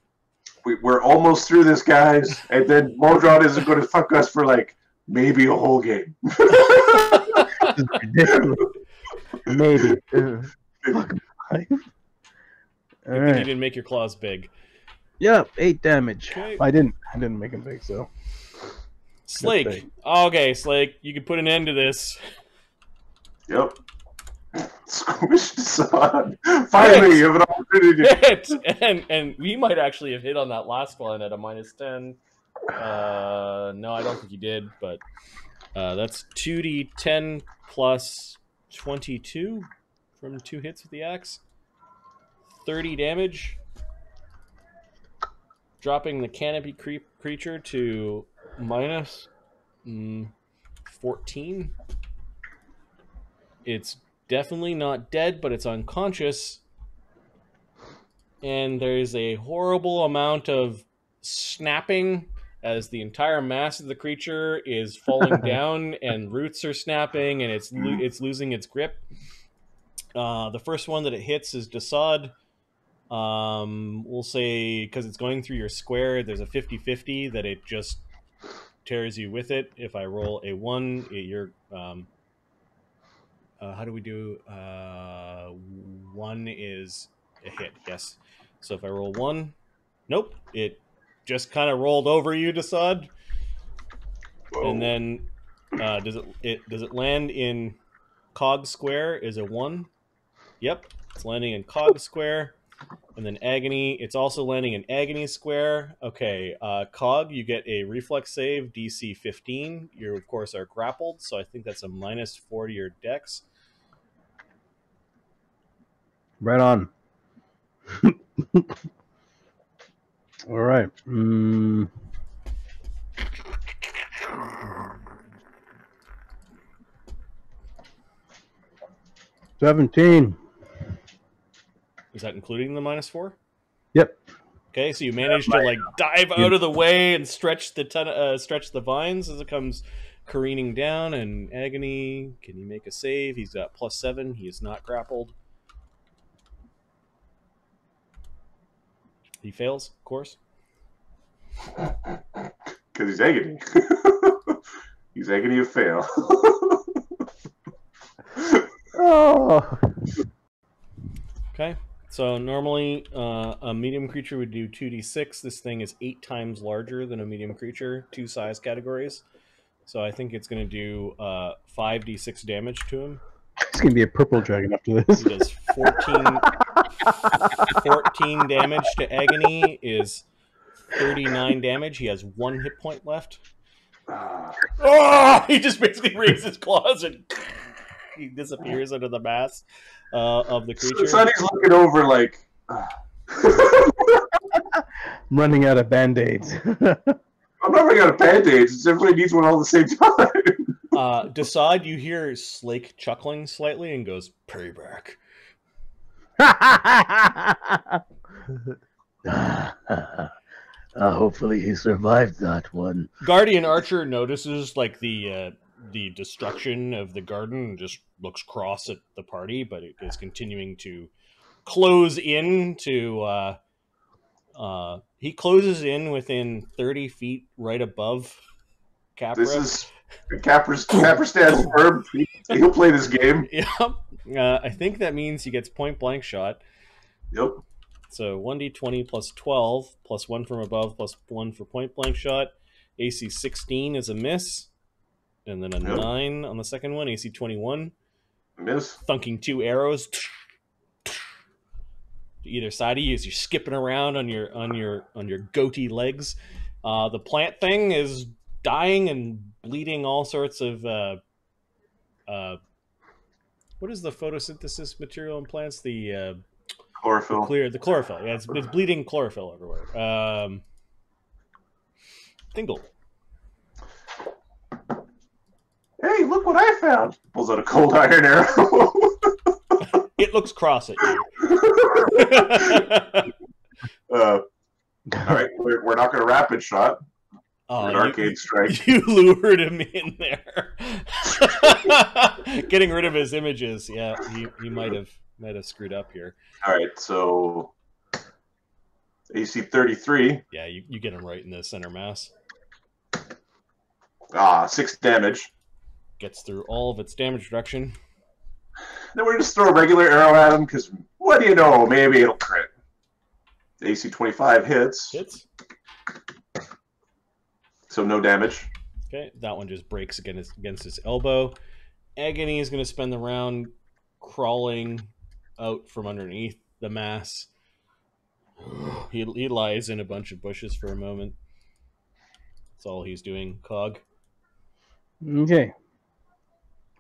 We're almost through this, guys, and then Mordron isn't going to fuck us for like maybe a whole game. Maybe. Fuck. All You right. didn't make your claws big. Yep, 8 damage. Okay. I didn't make him big, so. Slake. big. Okay, Slake, you can put an end to this. Yep. Squish Dassod. Finally, you have an opportunity to Hit! And we might actually have hit on that last one at a -10. No, I don't think you did, but that's 2d10 plus 22 from 2 hits with the axe. 30 damage. Dropping the canopy creature to -14. It's definitely not dead, but it's unconscious. And there's a horrible amount of snapping as the entire mass of the creature is falling down, and roots are snapping, and it's losing its grip. The first one that it hits is Dassod. We'll say, because it's going through your square, there's a 50-50 that it just tears you with it. If I roll a 1, you're... how do we do? 1 is a hit, yes. So if I roll 1, nope, it just kind of rolled over you, Dassod. And then does it land in Cog square? Is a 1? Yep, it's landing in Cog square. And then Agony, it's also landing in Agony square. Okay, Cog, you get a reflex save, DC 15. You, of course, are grappled, so I think that's a -4 to your dex. Right on. All right. 17. Is that including the -4? Yep. Okay, so you managed to like dive out of the way and stretch the vines as it comes careening down. And Agony, can you make a save? He's got +7. He is not grappled. He fails, of course. Because he's Agony. He's Agony of fail. Oh. Okay, so normally a medium creature would do 2d6. This thing is 8 times larger than a medium creature, 2 size categories. So I think it's going to do 5d6 damage to him. It's going to be a purple dragon after this. He does 14 damage to Agony, is 39 damage. He has 1 hit point left. Oh! He just basically raises his claws and he disappears under the mass of the creature. Sonny's looking over like... I'm running out of band-aids. I'm not running out of band-aids. Everybody needs one all at the same time. Dassod, you hear Slake chuckling slightly and goes, "Payback." Hopefully he survived that one. Guardian Archer notices like the destruction of the garden and just looks cross at the party, but it is continuing to close in to he closes in within 30 feet right above Capra. This is Capra stands firm. He'll play this game. Yep. I think that means he gets point blank shot. Yep. So 1d20 plus 12 plus 1 from above plus 1 for point blank shot. AC 16 is a miss. And then a 9 on the second one. AC 21. Miss. Thunking 2 arrows to either side of you as you're skipping around on your goatee legs. The plant thing is dying and bleeding all sorts of what is the photosynthesis material in plants? The Chlorophyll. The chlorophyll. Yeah, it's bleeding chlorophyll everywhere. Tingle. Hey, look what I found! Pulls out a cold iron arrow. It looks cross at you. All right, we're not going to rapid shot. An arcade strike. You lured him in there. Getting rid of his images. Yeah, he might have screwed up here. All right, so AC 33. Yeah, you get him right in the center mass. 6 damage. Gets through all of its damage reduction. Then we're just throw a regular arrow at him because what do you know? Maybe it'll crit. AC 25 hits. Hits. So no damage. Okay, that one just breaks against his elbow. Agony is going to spend the round crawling out from underneath the mass. He lies in a bunch of bushes for a moment. That's all he's doing. Cog. Okay.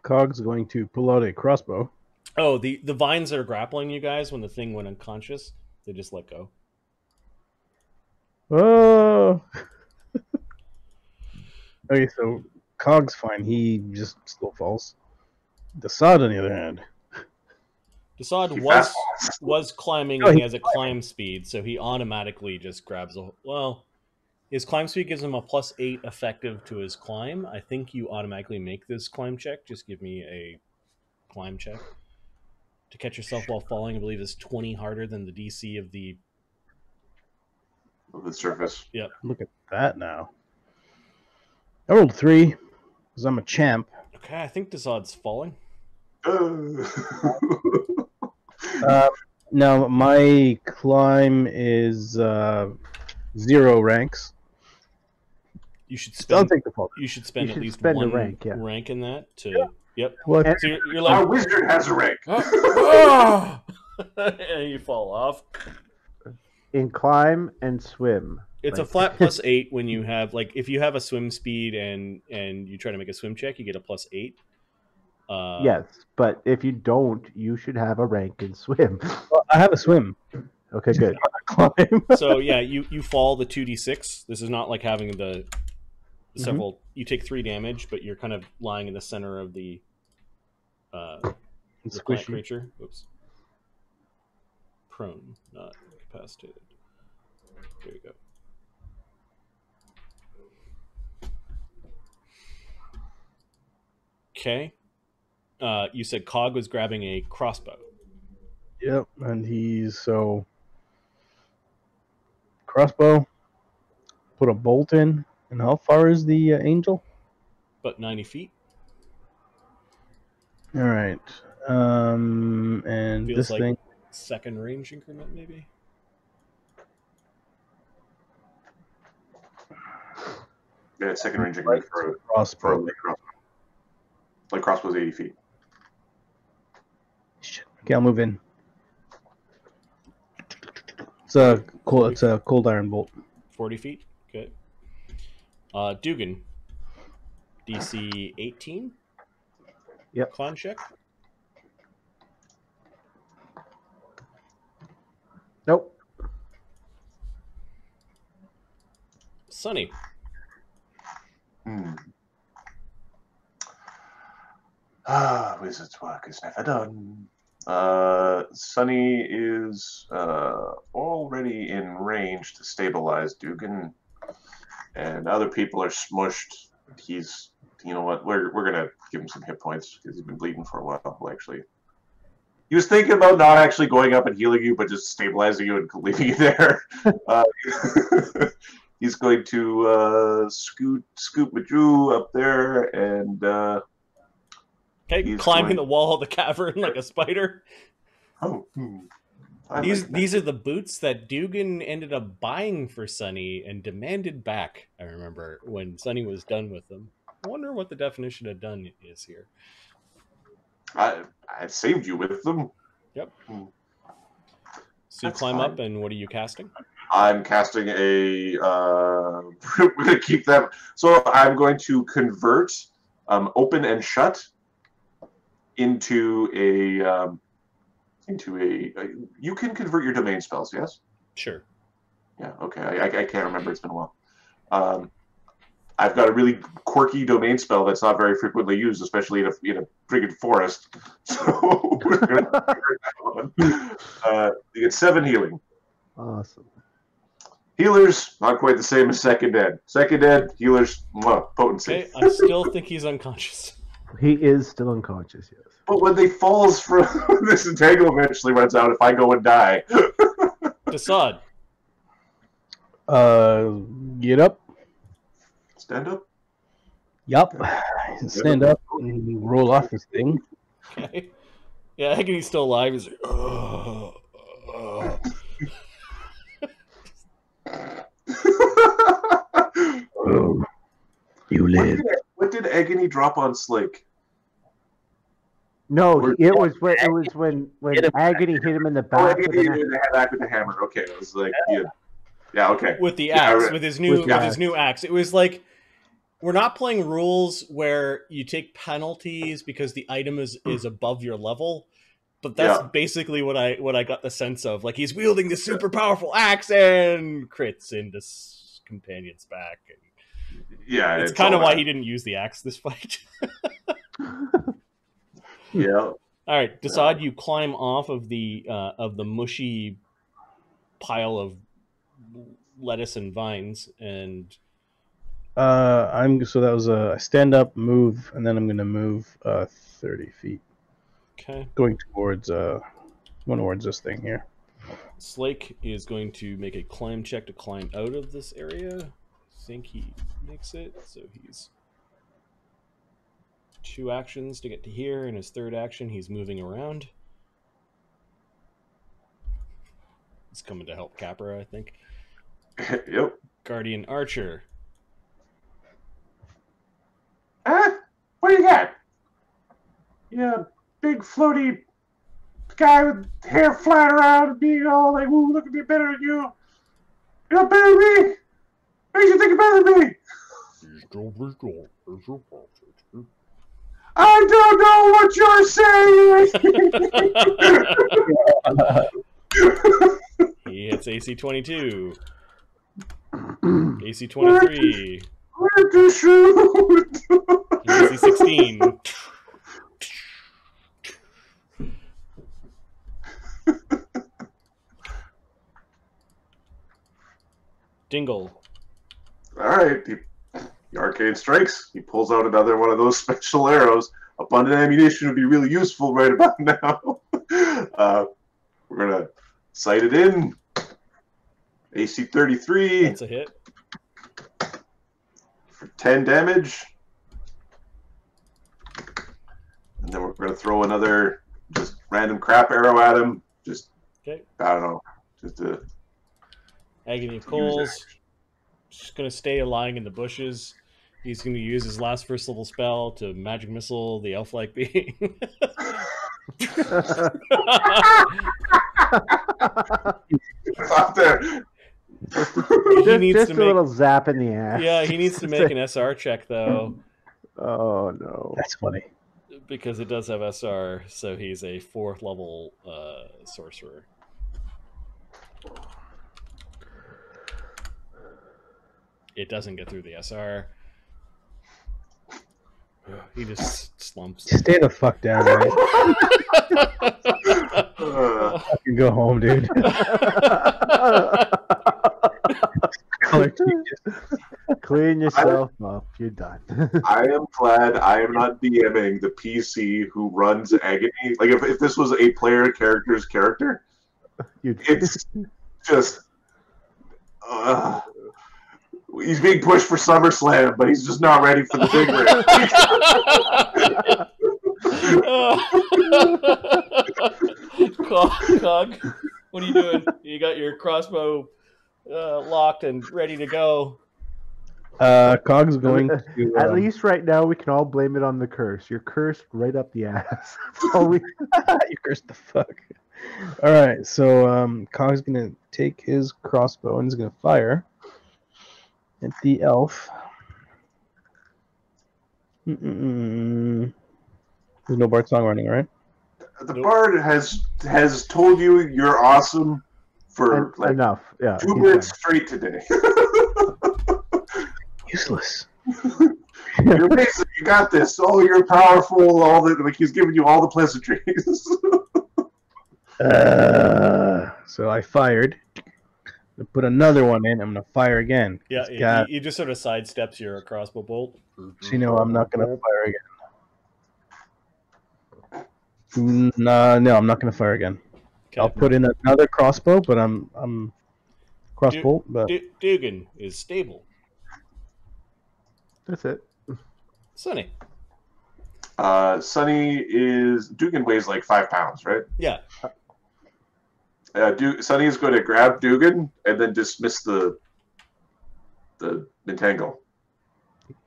Cog's going to pull out a crossbow. Oh, the vines that are grappling you guys when the thing went unconscious, they just let go. Oh. Okay, so Cog's fine. He just slow falls. Dassod, on the other hand. Dassod was climbing and he has a climb speed, so he automatically just grabs a... Well, his climb speed gives him a +8 effective to his climb. I think you automatically make this climb check. Just give me a climb check. To catch yourself while falling, I believe, is 20 harder than the DC of the... Of the surface. Yep. Look at that now. I rolled 3, because I'm a champ. Okay, I think Dassod's falling. Now, my climb is 0 ranks. You should spend. I'll take the fall. You should spend at least spend one a rank, yeah. rank in that to. Yep. What? So you're Our like, wizard has a rank. and you fall off. In climb and swim. It's a flat +8 when you have if you have a swim speed and you try to make a swim check, you get a +8. Yes, but if you don't, you should have a rank in swim. Well, I have a swim. Okay, good. Climb. So yeah, you fall the 2d6. This is not like having the several. Mm-hmm. You take 3 damage, but you're kind of lying in the center of the plant creature. Oops. Prone, not incapacitated. There you go. Okay. You said Cog was grabbing a crossbow. Yep, and he's crossbow. Put a bolt in. And how far is the angel? About 90 feet. All right. And feels this like thing. Second range increment, maybe. Yeah, second range increment for a crossbow. Like crossbow's 80 feet. Shit. Okay, I'll move in. It's a cold iron bolt. 40 feet. Okay. Duggan. DC 18. Yep. Con check. Nope. Sunny. Wizard's work is never done. Sunny is already in range to stabilize Duggan, and other people are smushed. He's, you know what? We're gonna give him some hit points because he's been bleeding for a while. Well, actually, he was thinking about not actually going up and healing you, but just stabilizing you and leaving you there. He's going to scoot Madru up there and. Okay, climbing the wall of the cavern like a spider. Oh, These are the boots that Duggan ended up buying for Sunny and demanded back. I remember when Sunny was done with them. I wonder what the definition of done is here. I saved you with them. Yep. So you climb up, and what are you casting? I'm casting a. We're gonna keep them. So I'm going to convert open and shut into a. You can convert your domain spells, yes? Sure. Yeah. Okay. I can't remember. It's been a while. I've got a really quirky domain spell that's not very frequently used, especially in a friggin' forest. So we're gonna convert that one. You get 7 healing. Awesome. Healers, not quite the same as Second Ed. Second Ed, healers, potency. Okay, I still think he's unconscious. He is still unconscious, yes. But when they falls from this entangle eventually runs out if I go and die. Dassod. Get up. Stand up? Yup. Stand up and roll off this thing. Okay. Yeah, Agony's still alive. He's like, You live. What did Agony drop on Slake? No, it was when Agony hit him in the back. Agony hit him in the back with the hammer. Okay, it was like yeah, okay. with the axe, Yeah, with his new axe. It was like, we're not playing rules where you take penalties because the item is above your level, but that's basically what I got the sense of. Like, he's wielding this super powerful axe and crits into companion's back. And yeah, it's kind of why he didn't use the axe this fight. Yeah. All right, Dassod, you climb off of the mushy pile of lettuce and vines, and so that was a stand up, move, and then I'm gonna move 30 feet. Okay. Going towards this thing here. Slake is going to make a climb check to climb out of this area. I think he makes it, so he's 2 actions to get to here, and his 3rd action, he's moving around. He's coming to help Capra, I think. Yep. Guardian Archer. What do you got? Yeah, big floaty guy with hair flying around and being all like, "Ooh, look at me, better than you. You're not better than me. Makes you think better than me." I don't know what you're saying. He hits AC 22. AC 23. Where to shoot? AC 16. Dingle. All right. The arcane strikes. He pulls out another one of those special arrows. Abundant ammunition would be really useful right about now. We're going to sight it in. AC 33. That's a hit. For 10 damage. And then we're going to throw another just random crap arrow at him. Just, okay. I don't know. Just to... Agony of Coals. Just going to stay lying in the bushes. He's going to use his last first level spell to magic missile the elf-like being. He needs to make a little zap in the ass. Yeah, he needs to make an SR check, though. Oh, no. That's funny. Because it does have SR, so he's a 4th level sorcerer. It doesn't get through the SR. He just slumps. Stay the fuck down, man. Fucking go home, dude. Clean yourself up. You're done. I am glad I am not DMing the PC who runs Agony. Like, if this was a player character's character, it's just... he's being pushed for SummerSlam, but he's just not ready for the big ring. Cog, what are you doing? You got your crossbow locked and ready to go. Cog's going to... At least right now, we can all blame it on the curse. You're cursed right up the ass. You cursed the fuck. All right, so Cog's going to take his crossbow and he's going to fire at the elf. There's no Bard song running, right? The Bard has told you you're awesome for like enough. Yeah, 2 minutes straight today. Useless. You're amazing. You got this. Oh, you're powerful. All that. Like, he's giving you all the pleasantries. So I fired. I put another one in. I'm gonna fire again. Yeah, he just sort of sidesteps your crossbow bolt. So you know I'm not gonna fire again. No, I'm not gonna fire again. Okay. I'll put in another crossbow, but I'm crossbow. But Duggan is stable. That's it. Sunny. Duggan weighs like 5 pounds, right? Yeah. Sunny is going to grab Duggan and then dismiss the entangle.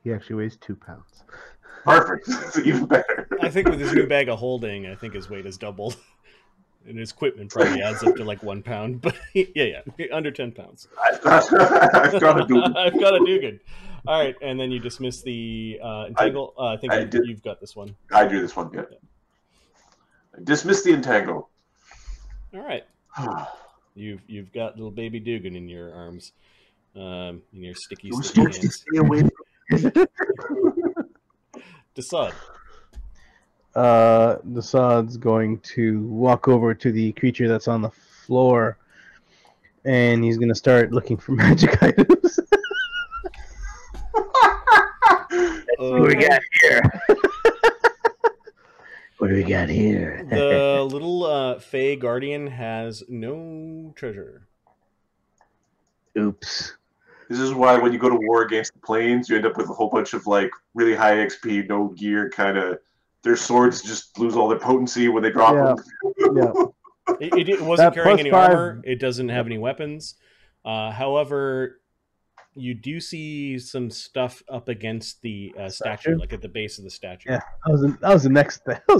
He actually weighs 2 pounds. Perfect. It's even better. I think with his new bag of holding, I think his weight is doubled. And his equipment probably adds up to like 1 pound. But yeah, under 10 pounds. I've got a Duggan. I've got a Duggan. All right, and then you dismiss the entangle. I think you've got this one. I do this one, yeah. Dismiss the entangle. All right. You've got little baby Duggan in your arms, in your sticky hands. Dassod. Dassod's going to walk over to the creature that's on the floor, and he's going to start looking for magic items. What do we got here? What do we got here? The little Fey Guardian has no treasure. Oops. This is why when you go to war against the planes, you end up with a whole bunch of like really high XP, no gear, kind of. Their swords just lose all their potency when they drop them. Yeah. It wasn't carrying any armor. It doesn't have any weapons. However, you do see some stuff up against the statue, like at the base of the statue. Yeah, that was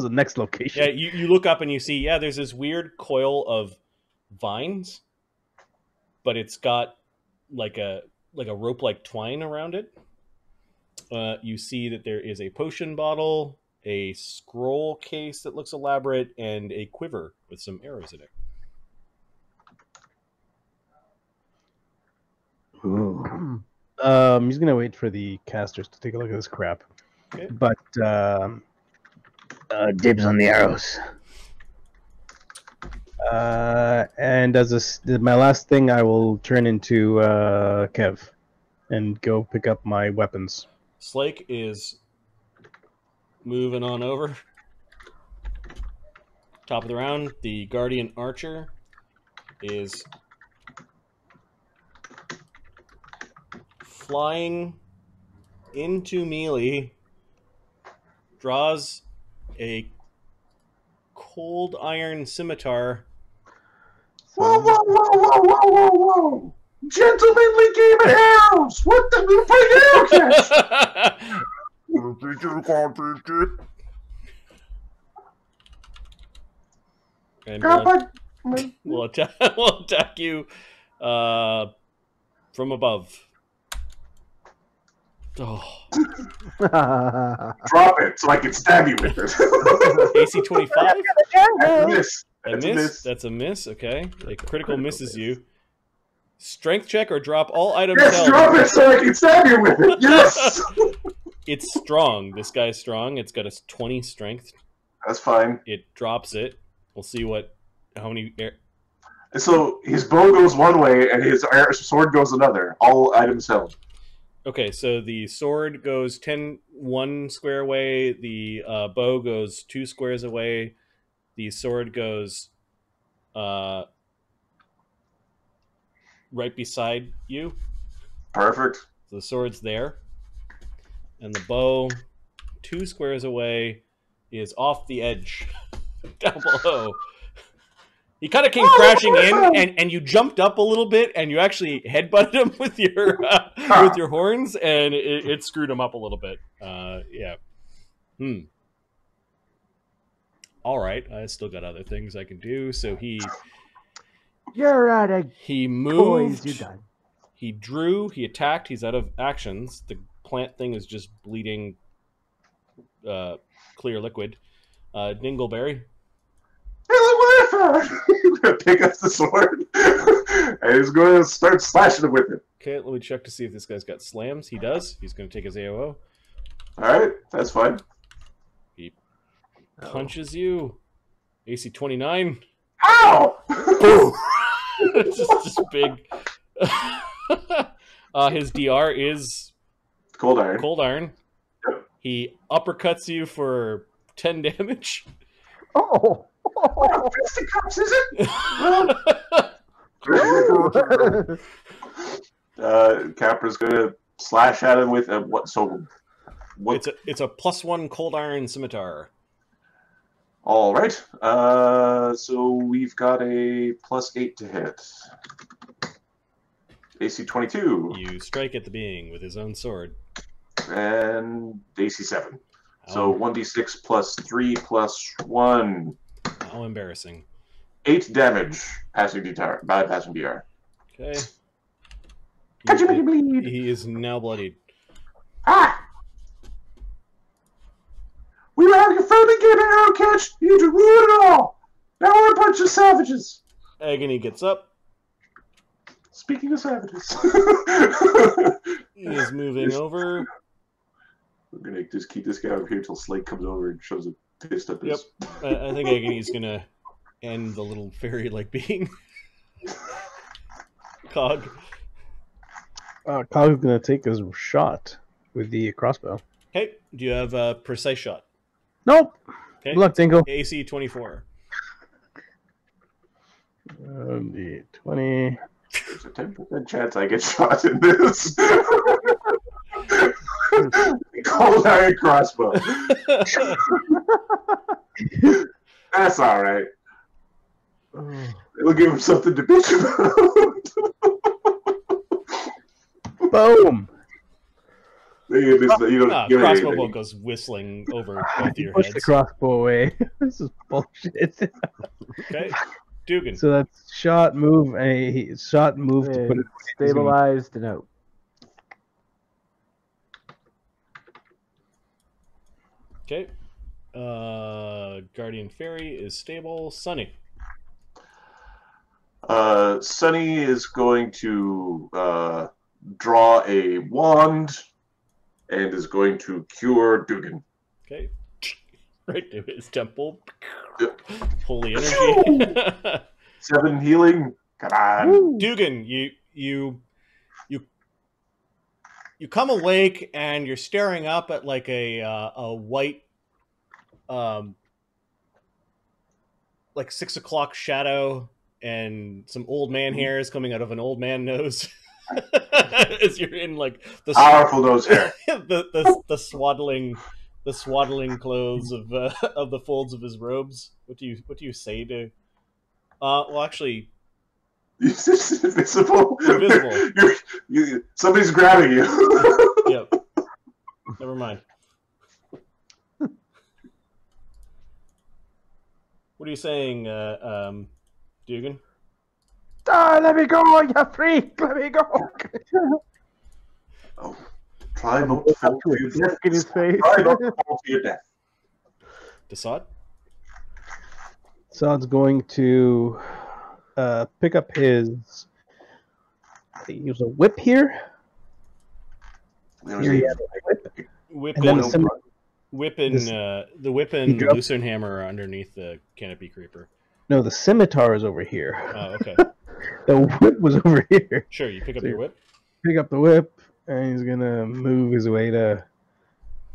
the next location. Yeah, you look up and you see, there's this weird coil of vines, but it's got like a rope-like twine around it. You see that there is a potion bottle, a scroll case that looks elaborate, and a quiver with some arrows in it. Ooh. He's gonna wait for the casters to take a look at this crap. Okay. But dibs on the arrows. And as my last thing, I will turn into Kev and go pick up my weapons. Slake is moving on over. Top of the round, the Guardian Archer is flying into melee, draws a cold iron scimitar. Whoa, whoa, whoa, whoa, whoa, whoa, whoa! Gentlemanly game of arrows! What the big arrow catch? And we'll attack you from above. Oh. Drop it so I can stab you with it. AC 25? That's a miss. That's a miss. Okay. Like critical misses you. Strength check or drop all items Yes, held. drop it so I can stab you with it. Yes. It's strong. This guy's strong. It's got a 20 strength. That's fine. It drops it. We'll see how many. So his bow goes one way and his sword goes another. All items held. Okay, so the sword goes 1 square away. The bow goes 2 squares away. The sword goes right beside you. Perfect. So the sword's there. And the bow, 2 squares away, is off the edge down below. He kind of came crashing in, and you jumped up a little bit, and you actually headbutted him with your horns, and it screwed him up a little bit. Yeah. All right, I still got other things I can do. So You're out of he moved. You're done. He drew. He attacked. He's out of actions. The plant thing is just bleeding clear liquid. Dingleberry. He's going to pick up the sword and he's going to start slashing him with it. Okay, let me check to see if this guy's got slams. He does. He's going to take his AOO. Alright, that's fine. He punches you. AC 29. Ow! It's just big. His DR is Cold iron. cold iron. Yep. He uppercuts you for 10 damage. Oh! Fisticuffs, is it? Capra's gonna slash at him with what? So, what? It's a +1 cold iron scimitar. All right. So we've got a +8 to hit. AC 22 You strike at the being with his own sword. and AC 7. So 1d6 plus 3 plus 1. How embarrassing. 8 damage. Passing DR. By passing DR. Okay. Catch him, make him bleed. He is now bloodied. Ah! We were having a friendly game at arrow catch. You just ruined it all. Now we're a bunch of savages. Agony gets up. Speaking of savages. He is moving over. We're going to just keep this guy over here until Slate comes over and shows a fist at Yep. this. I think Agony's going to end the little fairy-like being. Cog. Cog's gonna take his shot with the crossbow. Okay, do you have a precise shot? Nope. Okay. Good luck, Dingle. AC 24. The 20. There's a 10% chance I get shot in this. Cold iron crossbow. That's all right. It'll give him something to bitch about. Boom! You don't give Crossbow anything. bolt goes whistling over both of your Push the heads. crossbow away. This is bullshit. Okay, Duggan. So that's shot, move, shot, move to put it Stabilized and out. Okay. Guardian Fairy is stable. Sunny. Sunny is going to draw a wand and is going to cure Duggan. Okay. Right to his temple. Yep. Holy energy. 7 healing. Come on. Duggan, you come awake and you're staring up at like a white like 6 o'clock shadow and some old man hairs coming out of an old man nose. As you're in like the Powerful nose hair. the swaddling clothes of the folds of his robes. What do you say to? Well, actually, Invisible. Invisible. Somebody's grabbing you. Yep. Never mind. What are you saying, Duggan? Let me go, you freak! Let me go! Oh, try not to fall to your death. In his face. Try not to fall to your death. Dassod? Sod's going to pick up his Use a whip here. There was Here he a- has a whip. Whip And then and, the sim- the whip and dropped- lucerne hammer are underneath the canopy creeper. No, the scimitar is over here. Oh, okay. The whip was over here. Sure, you pick up So your whip. Pick up the whip, and he's gonna move his way to.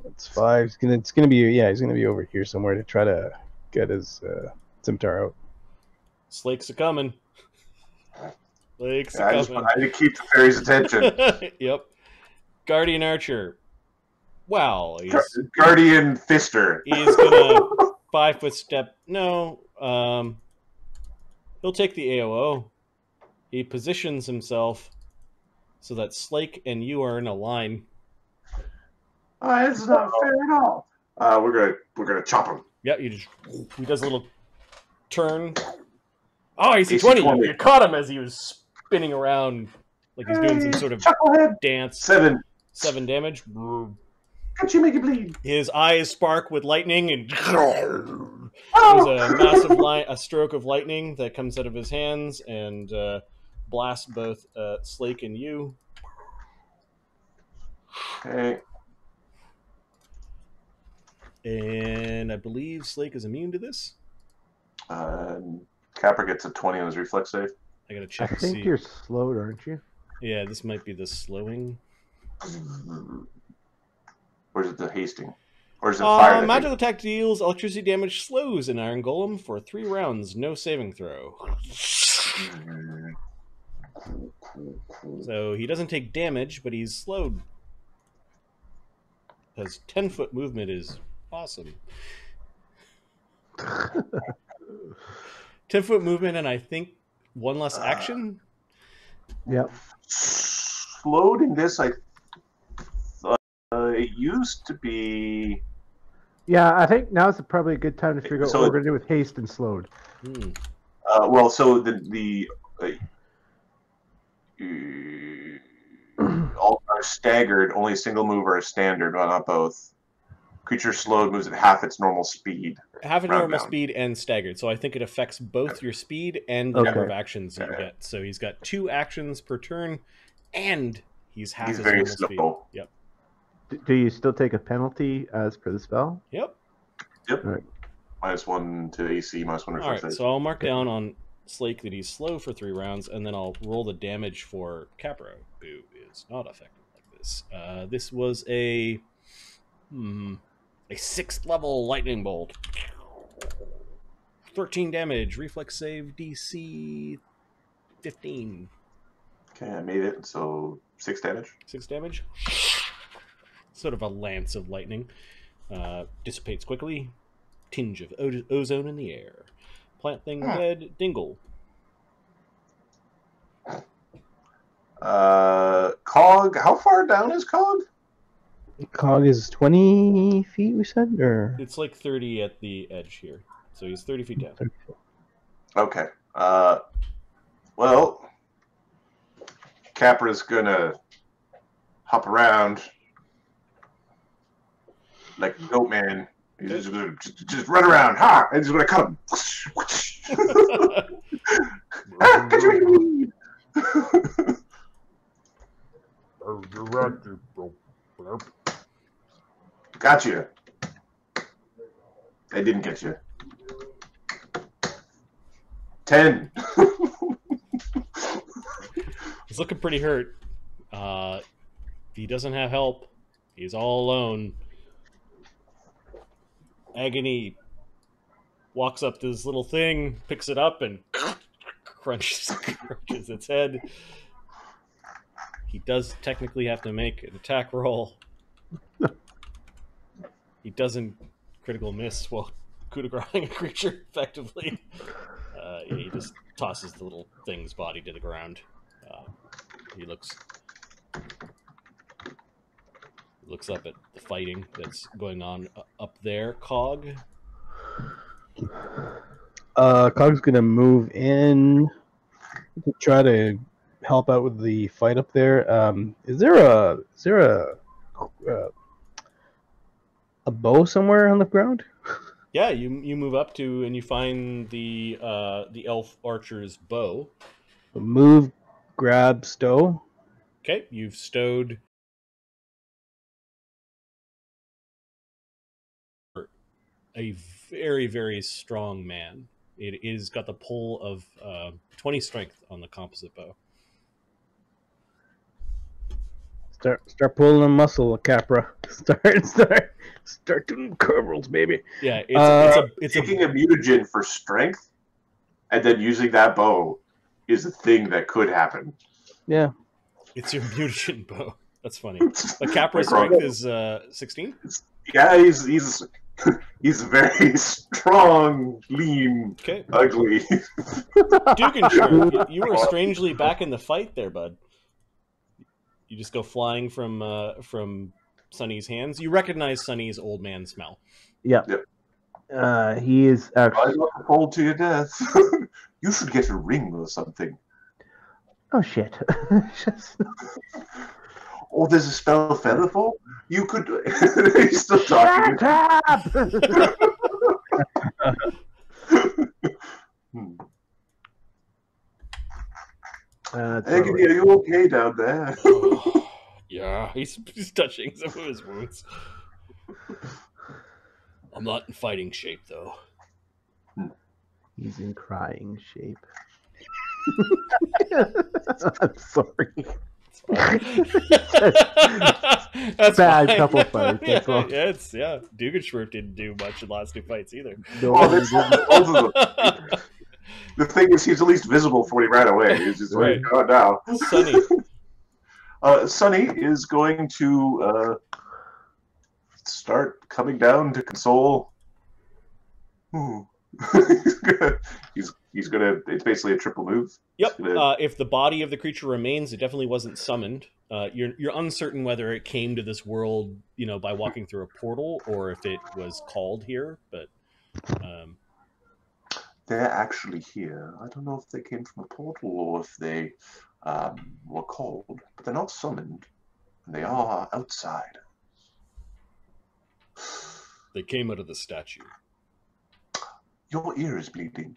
That's 5. It's gonna be he's gonna be over here somewhere to try to get his scimitar out. Slake's a coming. Slake's I a just coming. I had to keep the fairy's attention. Yep. Guardian Archer. Wow. Guardian Fister. He's gonna 5-foot step. No. He'll take the AOO. He positions himself so that Slake and you are in a line. It's not fair at all. We're gonna chop him. Yep, he does a little turn. Oh, he's a AC 20. 20. You caught him as he was spinning around like he's doing some sort of Chucklehead. dance. 7. 7 damage. Can't you make it bleed? His eyes spark with lightning, and there's Oh! a massive a stroke of lightning that comes out of his hands and blasts both Slake and you. Okay. And I believe Slake is immune to this. Capra gets a 20 on his reflex save. I gotta I check to think see. you're slowed, aren't you? Yeah, this might be the slowing. Or is it the hasting? Or is it fire? that Magical attack deals electricity damage, slows an iron golem for 3 rounds. No saving throw. So he doesn't take damage, but he's slowed. Because 10-foot movement is awesome. 10-foot movement, and I think 1 less action. Yep. Slowed in this, it used to be. Yeah, I think now's probably a good time to figure out So what we're going to do with haste and slowed. Well, so all are staggered. Only a single move or a standard, well, not both. Creature slowed moves at half its normal speed. Half a Round normal down. speed and staggered. So I think it affects both your speed and the Okay. number of actions you get. So he's got 2 actions per turn, and he's half He's his very normal speed. slow. Yep. Do you still take a penalty as per the spell? Yep. Yep. Right. -1 to AC, -1 to All reflex right. save. So I'll mark down on Slake that he's slow for 3 rounds, and then I'll roll the damage for Capra, who is not affected like this. This was a 6th level lightning bolt. 13 damage. Reflex save DC 15. Okay, I made it. So 6 damage. 6 damage. Sort of a lance of lightning. Dissipates quickly. Tinge of ozone in the air. Plant thing dead. Dingle. Cog. How far down is Cog? Cog is 20 feet, we said? Or It's like 30 at the edge here. So he's 30 feet down. Okay. Well, Capra's gonna hop around like a goat man. He's just gonna just run around. Ha! And he's gonna cut him. Ah, get you. Got you. They didn't get you. 10. He's looking pretty hurt. He doesn't have help. He's all alone. Agony walks up to this little thing, picks it up, and crunches its head. He does technically have to make an attack roll. He doesn't critical miss while coup de graceing a creature effectively. He just tosses the little thing's body to the ground. He looks up at the fighting that's going on up there. Cog. Cog's gonna move in to try to help out with the fight up there. Is there a bow somewhere on the ground? Yeah, you move up to and you find the elf archer's bow. Move grab Stowe. Okay, you've stowed a very, very strong man. It is got the pull of 20 strength on the composite bow. Start pulling a muscle, Capra. Start doing curl rolls, baby. Yeah, it's taking a mutagen for strength and then using that bow is a thing that could happen. Yeah. It's your mutagen bow. That's funny. But Capra's strength is 16? Yeah, he's very strong, lean, ugly. Dugganschmirf, you were strangely back in the fight there, bud. You just go flying from Sunny's hands. You recognize Sunny's old man smell. Yep. He is actually... I look cold to your death. You should get a ring or something. Oh, shit. Oh, there's a spell featherfall? You could... He's still talking. Shut up! Agony, are you okay down there? Yeah, he's touching some of his wounds. I'm not in fighting shape, though. He's in crying shape. I'm sorry. That's bad fine. couple fights. That's all. Yeah. Dugganschmirf didn't do much in the last two fights either. The thing is, he's at least visible for when he ran away. He's just like, oh, now. Sunny. Sunny is going to start coming down to console. He's gonna. It's basically a triple move. Yep. If the body of the creature remains, it definitely wasn't summoned. You're uncertain whether it came to this world, by walking through a portal, or if it was called here. But they're actually here. I don't know if they came from a portal or if they were called, but they're not summoned. They are outside. They came out of the statue. Your ear is bleeding.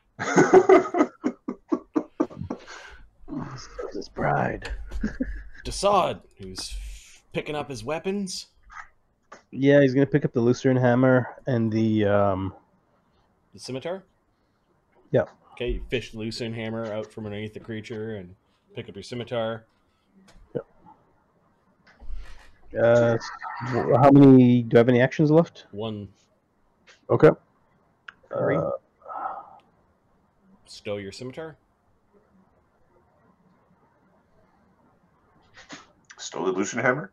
His pride. Dassod, who's picking up his weapons. Yeah, he's gonna pick up the Lucerne hammer and the scimitar. Yeah. Okay, you fish the Lucerne hammer out from underneath the creature and pick up your scimitar. Yep. How many? Do I have any actions left? 1. Okay. Stow your scimitar. Stow the Lucerne hammer?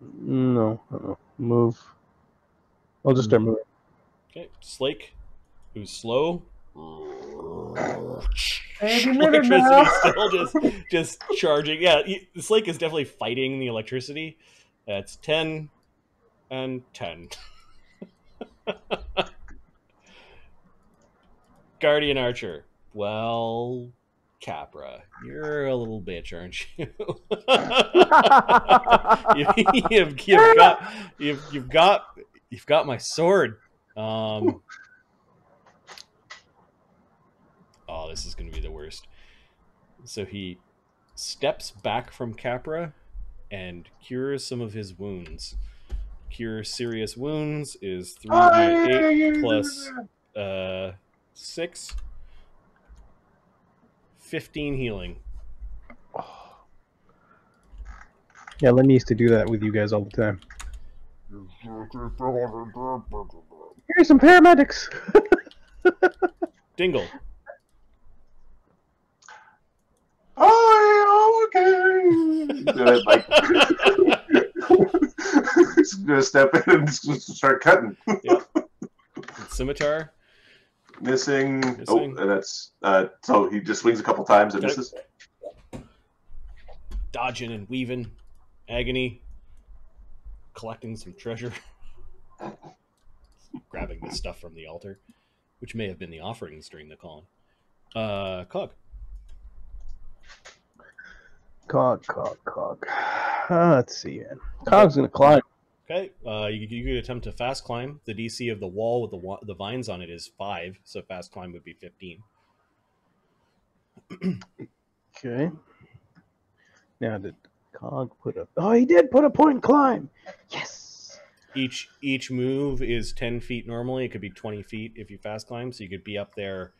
No. Move. I'll just start moving. Okay, Slake, who's slow. Electricity still just charging. Yeah, Slake is definitely fighting the electricity. That's 10 and 10. Guardian Archer. Well, Capra, you're a little bitch, aren't you? You've got my sword. Oh, this is going to be the worst. So he steps back from Capra and cures some of his wounds. Cure serious wounds is 3d8 plus 6. 15 healing. Yeah, Lenny used to do that with you guys all the time. Here's some paramedics. Dingle. Oh, okay. He's gonna step in and just start cutting. Yep. Scimitar. Missing. Oh, and that's so he just swings a couple times and misses. Dodging and weaving. Agony. Collecting some treasure. Grabbing the stuff from the altar, which may have been the offerings during the calling. Cog. Cog. Let's see. Cog's gonna climb. Okay, you could attempt to fast climb. The DC of the wall with the vines on it is 5, so fast climb would be 15. Okay. Now, did Cog put a... Oh, he did put a point climb! Yes! Each move is 10 feet normally. It could be 20 feet if you fast climb, so you could be up there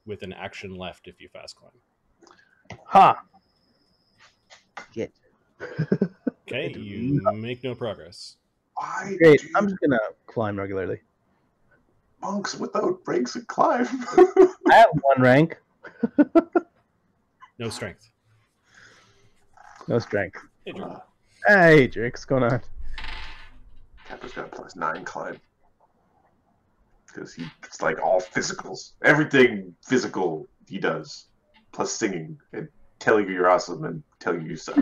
with an action left if you fast climb. Ha! Get. Okay, you make no progress. Why Great, do I'm just gonna climb regularly. monks without ranks and climb? I have 1 rank. No strength. No strength. Hey, Drew. Hey, Drake, what's going on? Capra's got a +9 climb. Because it's like all physicals. Everything physical he does. Plus singing and telling you you're awesome and telling you you suck.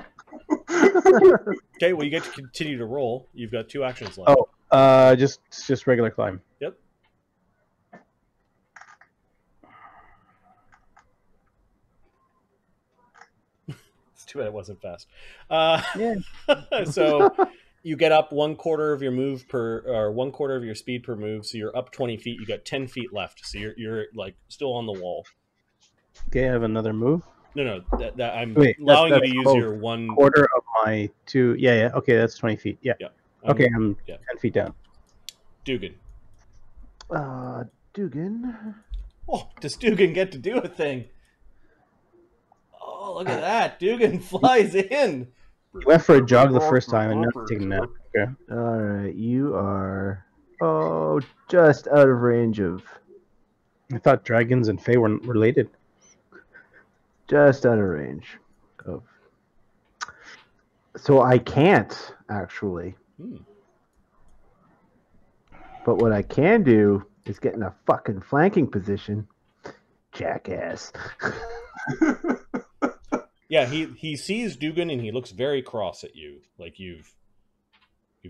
Okay, well, you get to continue to roll. You've got 2 actions left. Oh, just regular climb. Yep. It's too bad it wasn't fast. Yeah. So you get up 1/4 of your move per, or 1/4 of your speed per move. So you're up 20 feet. You got 10 feet left. So you're like still on the wall. Okay, I have another move. No, that I'm Wait, allowing you that's to use close. your 1 Quarter of my 2. Yeah. Okay, that's 20 feet. Yeah. Okay, I'm yeah. 10 feet down. Duggan. Duggan. Oh, does Duggan get to do a thing? Oh, look at that. Duggan flies in. He went for a jog the first time and now he's taking a nap. Okay. Alright, you are just out of range of I thought dragons and fae were related. just out of range of so I can't actually. But what I can do is get in a fucking flanking position. Jackass. Yeah, he sees Duggan and he looks very cross at you, like you've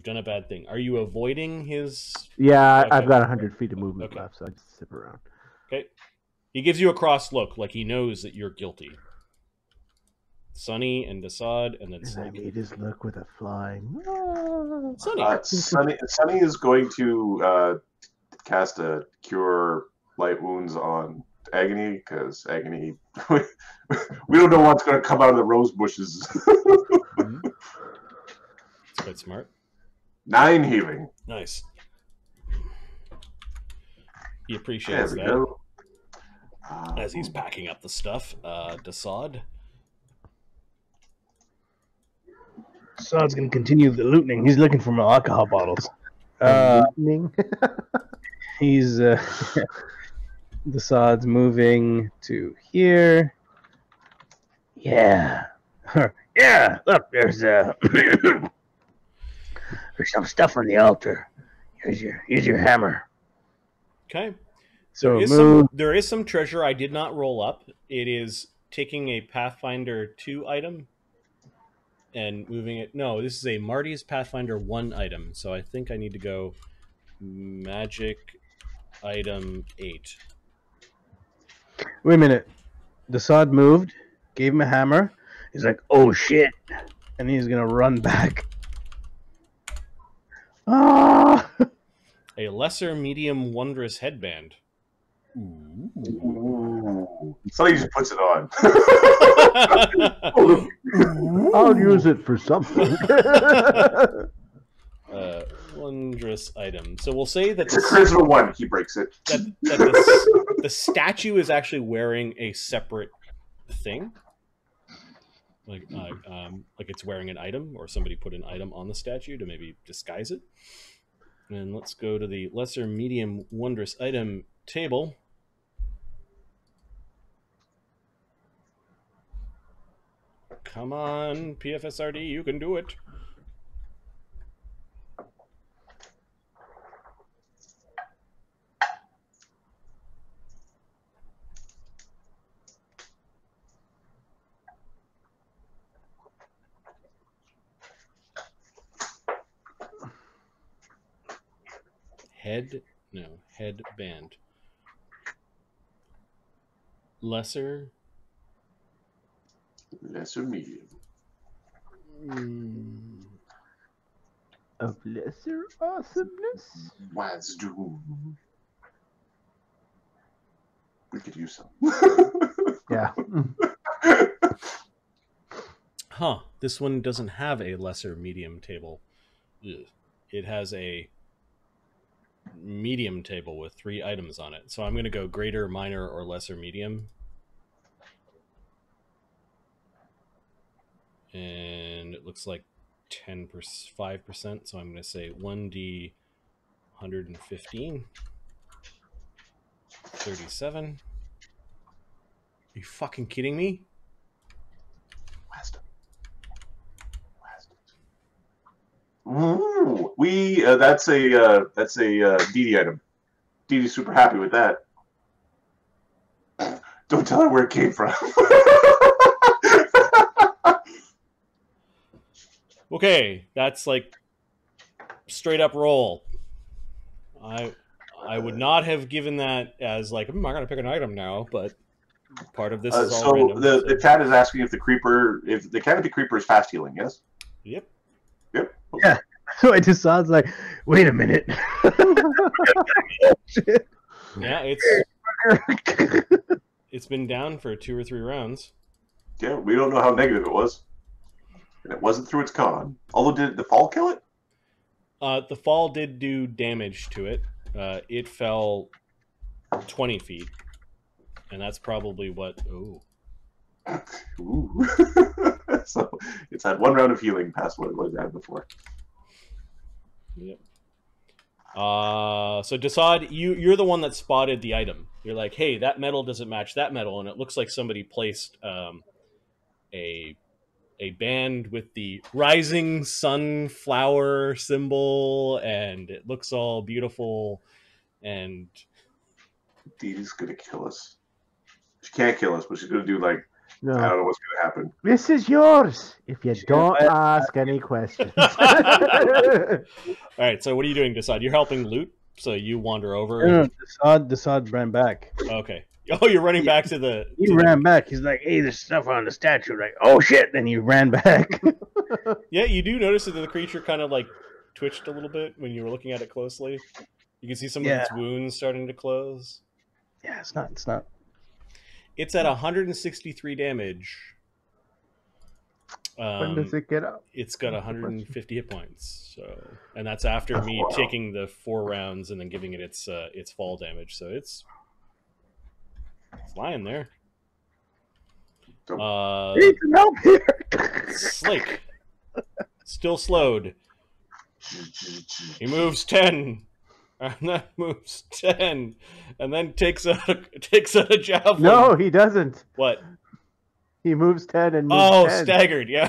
done a bad thing. Are you avoiding his? Yeah, Okay. I've got 100 feet of movement Okay. left, so I just zip around. Okay, he gives you a cross look, like he knows that you're guilty. Sunny and Dassod, and then And I Snake. made his look with a flying. Sunny. Sunny is going to cast a Cure Light Wounds on Agony, because Agony... we don't know what's going to come out of the rose bushes. It's quite smart. 9 healing. Nice. He There appreciates we that go. as he's packing up the stuff. Dassod. Sod's gonna continue the looting. He's looking for more alcohol bottles. He's the Sod's moving to here. Yeah. Yeah, look, there's there's some stuff on the altar. Here's your hammer. Okay. So There is some treasure I did not roll up. It is taking a Pathfinder 2 item and moving it. No, this is a Marty's Pathfinder 1 item. So I think I need to go magic item 8. Wait a minute. The Sod moved, gave him a hammer. He's like, oh shit. And he's gonna run back. Ah! A lesser medium wondrous headband. Ooh. Somebody just puts it on. I'll use it for something. Wondrous item. So we'll say that It's a charisma 1. He breaks it. the statue is actually wearing a separate thing. Like it's wearing an item, or somebody put an item on the statue to maybe disguise it. And let's go to the lesser medium wondrous item table. Come on, PFSRD, you can do it. Headband. Lesser medium. Of lesser awesomeness? What's doom? We could use some. Yeah. Huh. This one doesn't have a lesser medium table. Ugh. It has a medium table with 3 items on it. So I'm going to go greater, minor, or lesser medium. And it looks like 5%. So I'm going to say 1d 115. 37. Are you fucking kidding me? Ooh, that's a Dee Dee item. Dee Dee's super happy with that. Don't tell her where it came from. Okay, that's like straight up roll. I would not have given that as like, I gotta pick an item now, but part of this is all random. The chat is asking if the canopy creeper is fast healing, yes? Yep. Yep. Okay. Yeah. So it just sounds like, wait a minute. Yeah, it's been down for 2 or 3 rounds. Yeah, we don't know how negative it was. And it wasn't through its con. Although, did the fall kill it? The fall did do damage to it. It fell 20 feet. And that's probably what... Ooh. Ooh. So it's had 1 round of healing past what it was at before. Yep. So Dassod, you're the one that spotted the item. You're like, hey, that metal doesn't match that metal, and it looks like somebody placed a band with the rising sunflower symbol, and it looks all beautiful. And Dee Dee's gonna kill us. She can't kill us, but she's gonna do like, No. I don't know what's gonna happen. This is yours if you don't ask any questions. all right, so what are you doing, Dassod? You're helping loot, so you wander over. No, Dassod ran back. Okay. Oh, you're running back to the... He ran back. He's like, hey, there's stuff on the statue. Like, oh, shit. Then he ran back. Yeah, you do notice that the creature kind of like twitched a little bit when you were looking at it closely. You can see some of its wounds starting to close. Yeah, it's not. It's at 163 damage. When does it get up? It's got 150 hit points. So, and that's after me taking the 4 rounds and then giving it its fall damage. So it's lying there. Need some help here. Slake, still slowed. He moves 10, and then moves 10, and then takes out a javelin. No, he doesn't. What? He moves 10 and moves 10. Staggered, yeah.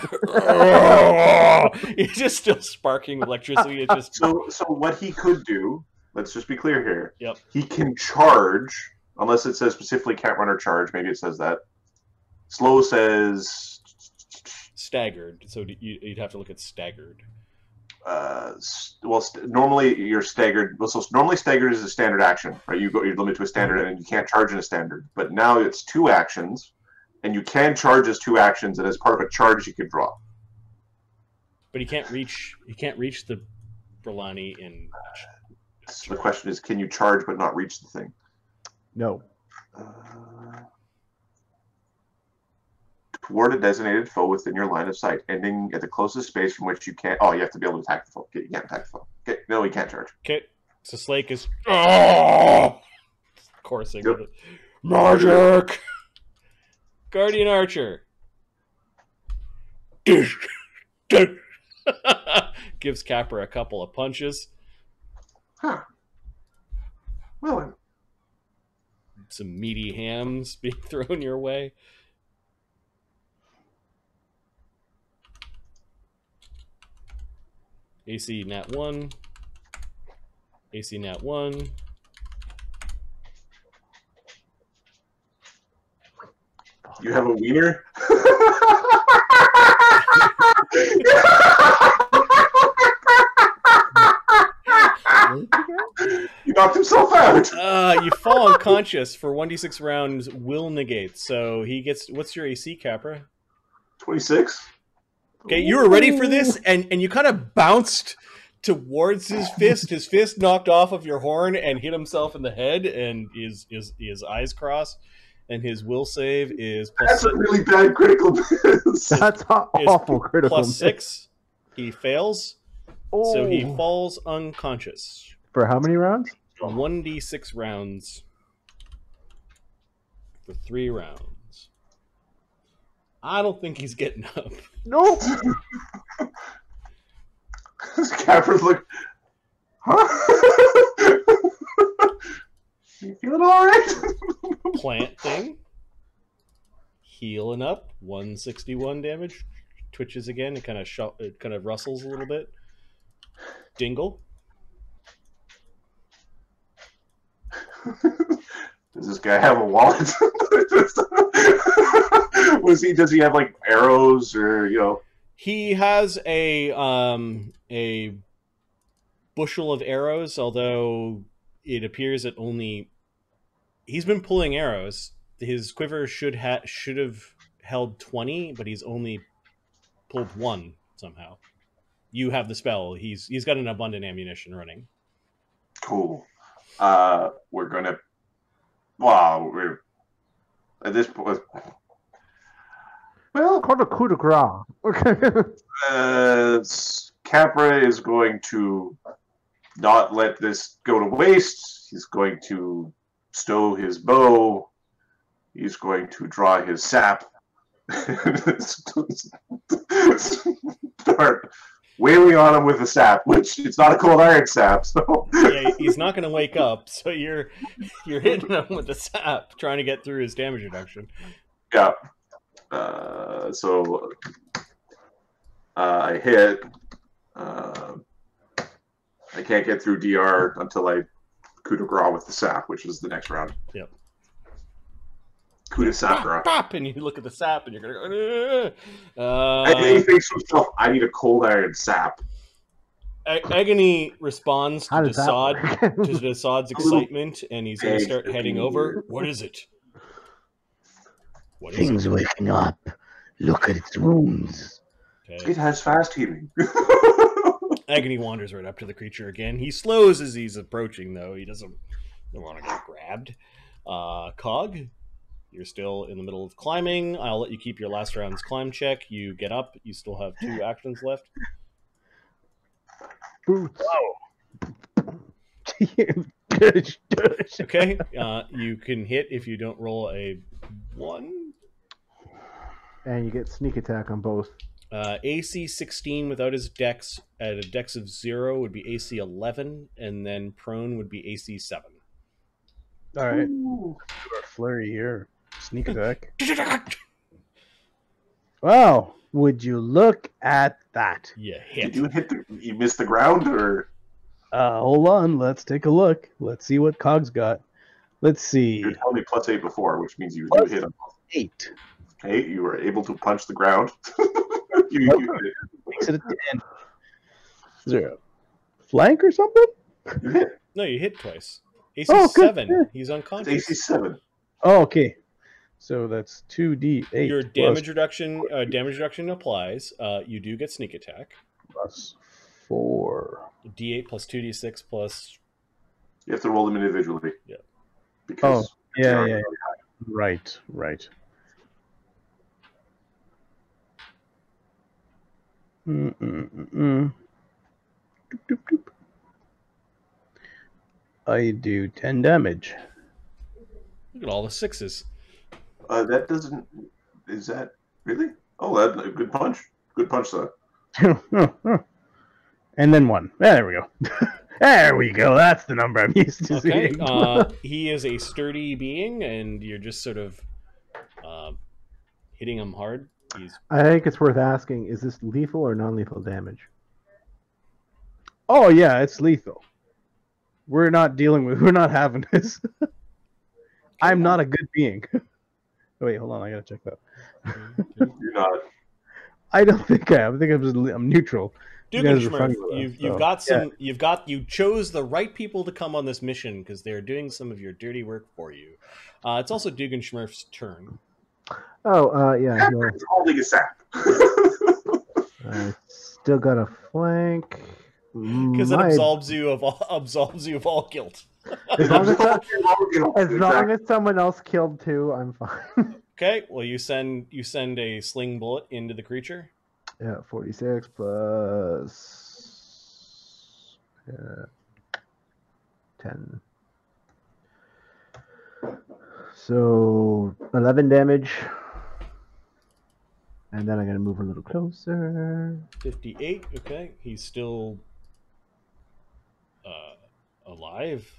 He's just still sparking with electricity. It's just So what he could do, let's just be clear here. Yep. He can charge, unless it says specifically can't run or charge. Maybe it says that. Slow says staggered, so you'd have to look at staggered. Normally you're staggered. Well, so normally staggered is a standard action, right? You're limited to a standard, and you can't charge in a standard. But now it's 2 actions, and you can charge as 2 actions, and as part of a charge, you can draw. But he can't reach. He can't reach the Brillani in. So the question is, can you charge but not reach the thing? No. Toward a designated foe within your line of sight, ending at the closest space from which you can't. Oh, you have to be able to attack the foe. Okay, you can't attack the foe. Okay, no, you can't charge. Okay, so Slake is coursing with it. Magic! Guardian Archer. Gives Capra a couple of punches. Huh. Well then. Some meaty hams being thrown your way. AC nat 1. AC nat 1. You have a wiener? He knocked himself out. You fall unconscious for 1d6 rounds will negate. So he gets... What's your AC, Capra? 26. Okay, you were ready for this, and you kind of bounced towards his fist. His fist knocked off of your horn and hit himself in the head, and his eyes crossed. and his will save is plus That's 6. a really bad critical miss. That's awful critical. Plus miss. 6. He fails, so he falls unconscious. For how many rounds? 1d6 rounds for 3 rounds. I don't think he's getting up. Nope. Capra's like, huh? You feeling all right? Plant thing. Healing up. 161 damage. Twitches again. It kind of rustles a little bit. Dingle. Does this guy have a wallet? Does he have like arrows or He has a bushel of arrows, although it appears that only he's been pulling arrows. His quiver should have held 20, but he's only pulled 1 somehow. You have the spell. He's got an abundant ammunition running. Cool. We're gonna. Wow, we're at this point. Well, Called a coup de grace. Capra is going to not let this go to waste. He's going to stow his bow. He's going to draw his sap. Start wailing on him with the sap, which it's not a cold iron sap. So Yeah, he's not going to wake up. So you're hitting him with the sap, trying to get through his damage reduction. yeah. So I hit. I can't get through DR until I coup de grace with the sap, which is the next round. Yep. Coup de sapra. Pop, and you look at the sap, and you're gonna go. And he thinks to himself, "I need a cold iron sap." Agony responds to How does that Dassod, work? to Dassod's excitement, and he's going to start heading over. What is it? What is Things it? waking up. Look at its wounds. Okay. It has fast healing. Agony wanders right up to the creature again. He slows as he's approaching, though. He doesn't want to get grabbed. Cog, you're still in the middle of climbing. I'll let you keep your last round's climb check. You get up. You still have 2 actions left. Boots. Okay. You can hit if you don't roll a 1. And you get sneak attack on both. AC 16 without his dex at a dex of 0 would be AC 11, and then prone would be AC 7. All right. Do our flurry here. Sneak attack. Wow. Would you look at that? Yeah, Did hit. you hit you missed the ground, or Hold on. Let's take a look. Let's see what Cog's got. Let's see. you told me +8 before, which means you Plus hit him. 8. Okay, you were able to punch the ground. you hit. Makes it a 10. Is there a flank or something? You hit. No, you hit twice. AC Oh, good. 7. Yeah. He's It's unconscious. AC 7. Oh, okay. So that's 2d8. Your damage reduction applies. You do get sneak attack. plus 4. D8 plus 2d6 plus. You have to roll them individually. Yeah. Because Yeah. Right. Doop, doop, doop. I do 10 damage. Look at all the 6s. that doesn't. Is that really? Oh, that's a good punch. Good punch, though. And then 1. There we go. There we go. That's the number I'm used to Okay. seeing. He is a sturdy being, and you're just sort of hitting him hard. I think it's worth asking, is this lethal or non-lethal damage? Oh, yeah, it's lethal. We're not having this. I'm not a good being. Wait, hold on. I gotta check that. You're not. I don't think I am. I think I'm neutral. You guys are Dugganschmirf, funny with that, you've so, got some. yeah. You chose the right people to come on this mission because they're doing some of your dirty work for you. It's also Dugganschmirf's turn. Oh, yeah. No, It's holding a sap. I still got a flank. Because it absolves you of all guilt. As long as, as Exactly. long as someone else killed 2, I'm fine. Okay, well you send a sling bullet into the creature. Yeah, 46 plus 10. So 11 damage. And then I'm going to move a little closer. 58. Okay, he's still alive.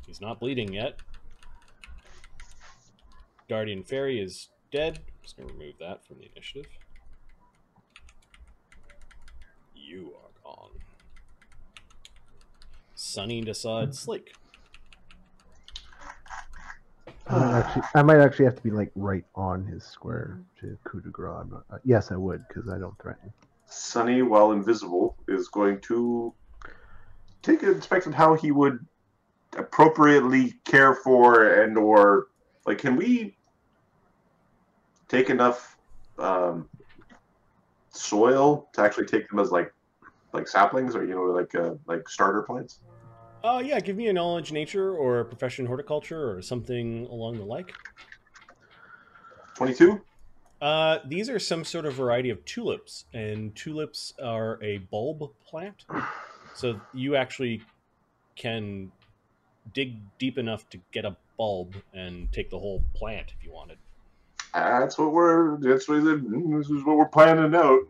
He's not bleeding yet. Guardian Fairy is dead. I'm just going to remove that from the initiative. You are gone. Sunny, Dassod, Slake. I might actually have to be like right on his square to coup de grace. I'm not, yes, I would, because I don't threaten. Sunny, while invisible, is going to take an inspection how he would appropriately care for and or like, can we take enough soil to actually take them as like saplings or like starter plants? Yeah, give me a knowledge nature or a profession horticulture or something along the like. 22. These are some sort of variety of tulips, and tulips are a bulb plant. So you actually can dig deep enough to get a bulb and take the whole plant if you wanted. This is what we're planning out.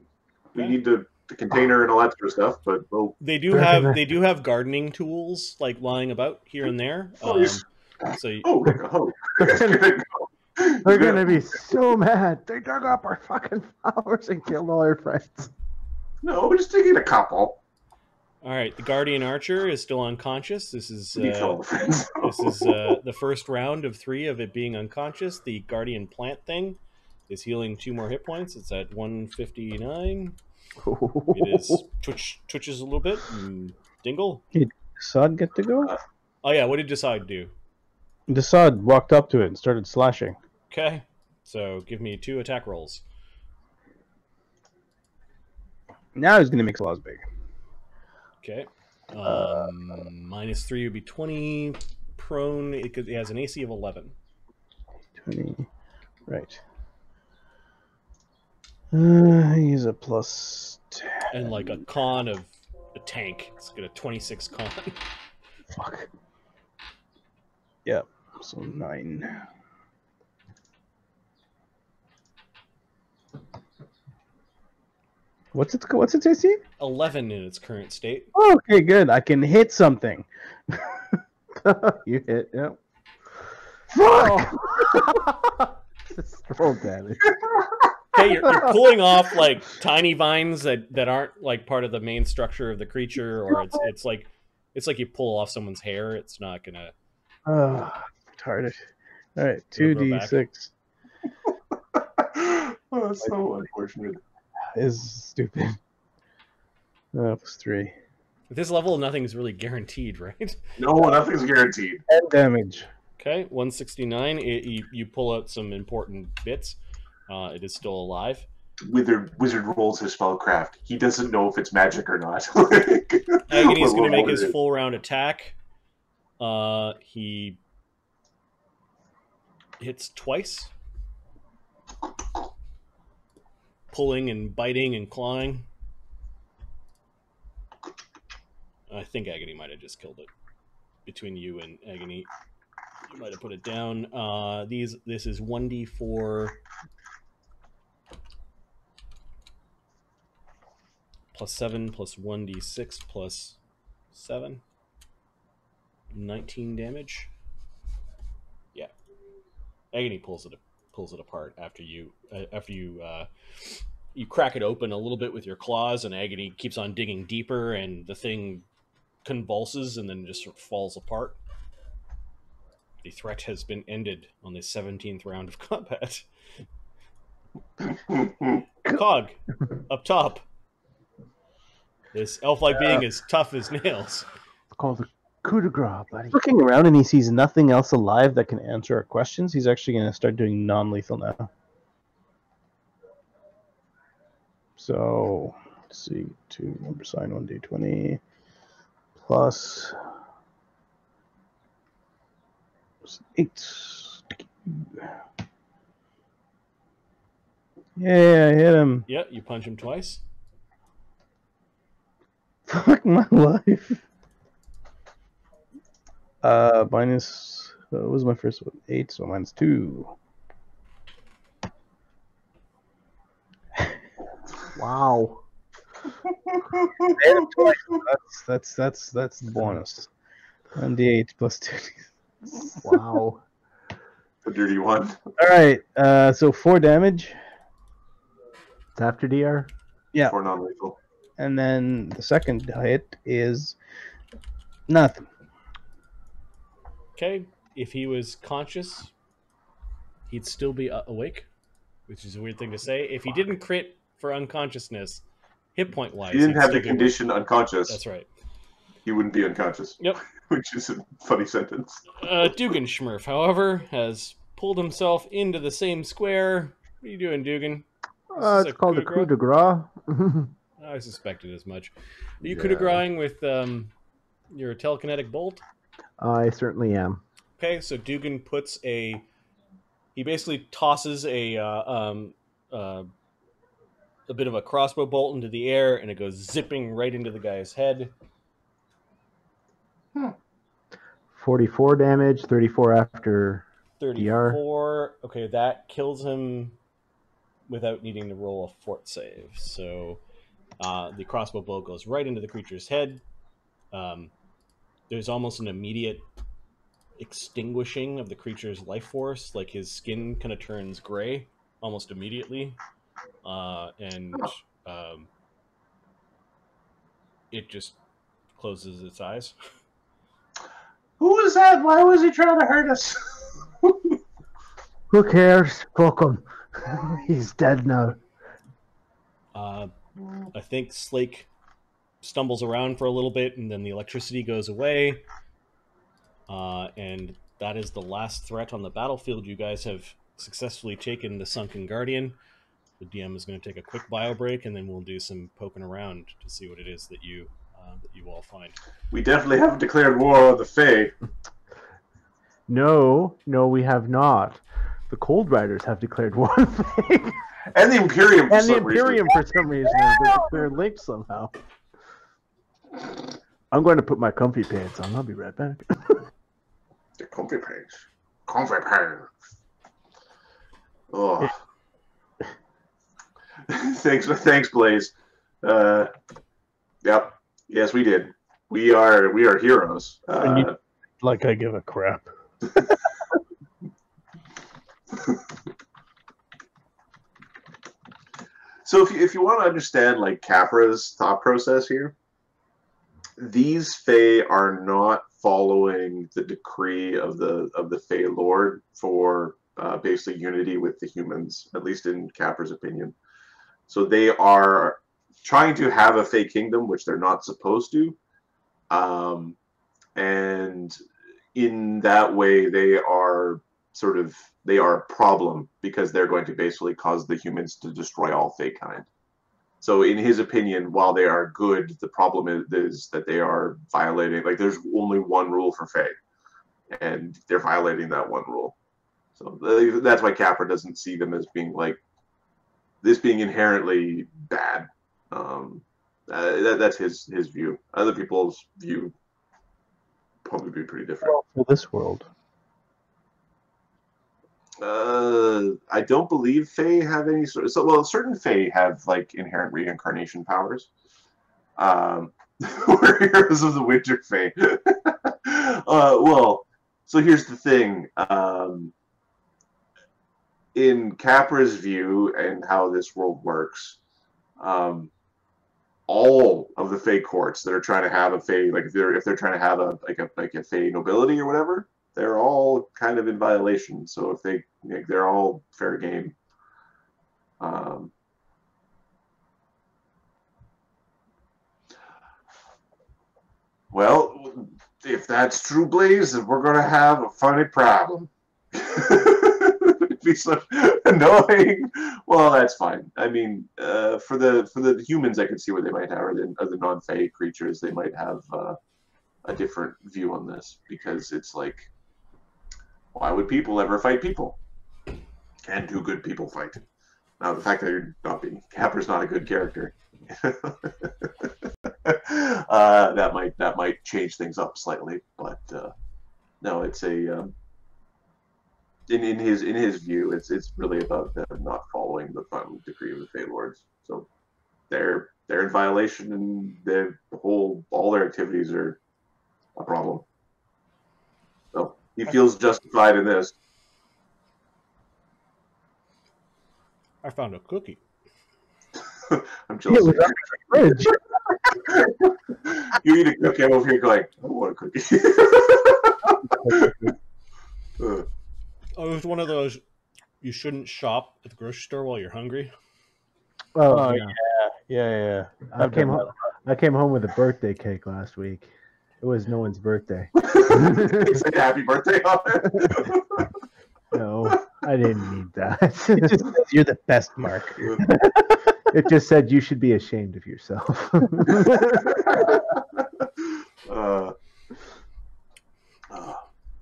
We need the container and all that sort of stuff, but they do have gardening tools like lying about here and there. They're gonna be so mad. They dug up our fucking flowers and killed all our friends. No, we're just taking a couple. All right, the Guardian Archer is still unconscious. This is the first round of 3 of it being unconscious. The Guardian Plant thing is healing 2 more hit points. It's at 159. It is twitches a little bit. And dingle. Did Dassod get to go? Oh yeah, what did Dassod do? Dassod walked up to it and started slashing. Okay, so give me 2 attack rolls. Now he's going to make claws big. Okay. -3 would be 20. Prone, it has an AC of 11. 20. Right. He's a plus 10. And like a con of a tank. It's got a 26 con. Fuck. Yep. So 9. What's its AC? 11 in its current state. Oh, okay, good. I can hit something. You hit, yep. Fuck! Just roll damage. Okay, you're pulling off like tiny vines that aren't like part of the main structure of the creature, or it's like you pull off someone's hair. It's not gonna. Retarded. All right, 2d6. Oh, that's so unfortunate. Is stupid. Plus 3. At this level, nothing's really guaranteed, right? No, nothing's guaranteed. 10 damage. Okay, 169. You pull out some important bits. It is still alive. Wizard rolls his spellcraft. He doesn't know if it's magic or not. Agony's going to make his full round attack. He hits twice. Pulling and biting and clawing. I think Agony might have just killed it. Between you and Agony, you might have put it down. This is 1d4 plus 7 plus 1d6 plus 7. 19 damage. Yeah, Agony pulls it apart after you you crack it open a little bit with your claws, and Agony keeps on digging deeper, and the thing convulses and then just sort of falls apart. The threat has been ended on the 17th round of combat. Cog, up top. This elf-like being is tough as nails. It's called the coup de grace, buddy. Looking around and he sees nothing else alive that can answer our questions. He's actually going to start doing non-lethal now. So Let's see, 2 number sign 1d20 plus 8. Yeah, I hit him. Yeah, you punch him twice. Fuck my life. Minus, what was my first one? 8, so minus 2. Wow. I hit him twice. That's the bonus. 1d8 plus 2. Wow. The dirty one. All right, so 4 damage. It's after DR? Yeah. For non-lethal. And then the second hit is nothing. Okay, if he was conscious, he'd still be awake, which is a weird thing to say. If he didn't crit for unconsciousness, hit point wise, He didn't have the condition unconscious. That's right. He wouldn't be unconscious. Yep. Which is a funny sentence. Dugganschmirf, however, has pulled himself into the same square. What are you doing, Duggan? It's called a coup de grace. I suspected as much. Are you coup de grace with your telekinetic bolt? I certainly am. Okay, so Duggan puts he basically tosses a bit of a crossbow bolt into the air, and it goes zipping right into the guy's head. 44 damage, 34 after 34. DR. Okay, that kills him without needing to roll a fort save. So the crossbow bolt goes right into the creature's head. There's almost an immediate extinguishing of the creature's life force. Like his skin kind of turns gray almost immediately. It just closes its eyes. Who was that? Why was he trying to hurt us? Who cares? Fuck him. He's dead now. I think Slake stumbles around for a little bit, and then the electricity goes away. And that is the last threat on the battlefield. You guys have successfully taken the Sunken Guardian. The DM is going to take a quick bio break, and then we'll do some poking around to see what it is that you all find. We definitely haven't declared war on the Fae. No, we have not. The Cold Riders have declared war on the Fae. And the Imperium for And the some reason. Imperium, for some reason, they're linked somehow. I'm going to put my comfy pants on. I'll be right back. The comfy pants. Comfy pants. Oh. Thanks, Blaze. Yep. Yes, we did. We are heroes. Like I give a crap. So if you want to understand like Capra's thought process here, these Fae are not following the decree of the Fae Lord for basically unity with the humans, at least in Capra's opinion. So they are trying to have a Fae kingdom, which they're not supposed to, and in that way they are a problem because they're going to basically cause the humans to destroy all Fae kind. So in his opinion, while they are good, the problem is that they are violating, like there's only one rule for Fae, and they're violating that one rule. So that's why Capra doesn't see them as being like, this being inherently bad. That's his view. Other people's view probably be pretty different. Well, for this world. I don't believe Fae have any sort of... Well, certain Fae have, like, inherent reincarnation powers. We're heroes of the Winter Fae. Well, so here's the thing. In Capra's view and how this world works, all of the Fae courts that are trying to have a Fae, like if they're trying to have a Fae nobility or whatever, they're all kind of in violation. So if they're all fair game. Well, if that's true, Blaze, then we're going to have a funny problem. be so annoying. Well, that's fine. I mean, for the humans, I can see what they might have, or the non-fey creatures, they might have a different view on this, because it's like, why would people ever fight people? Can two good people fight? Now, the fact that you're not being Capra's not a good character. that might change things up slightly, but no, it's a in his view, it's really about them not following the final decree of the Fey Lords. So they're in violation, and all their activities are a problem. So he feels justified in this. I found a cookie. I'm jealous. It was under the fridge. You eat a cookie, I'm over here going, I want a cookie. Oh, it was one of those, you shouldn't shop at the grocery store while you're hungry. Oh, yeah. I came home with a birthday cake last week. It was no one's birthday. It said happy birthday on it. No, I didn't need that. It just says you're the best, Mark. It just said you should be ashamed of yourself.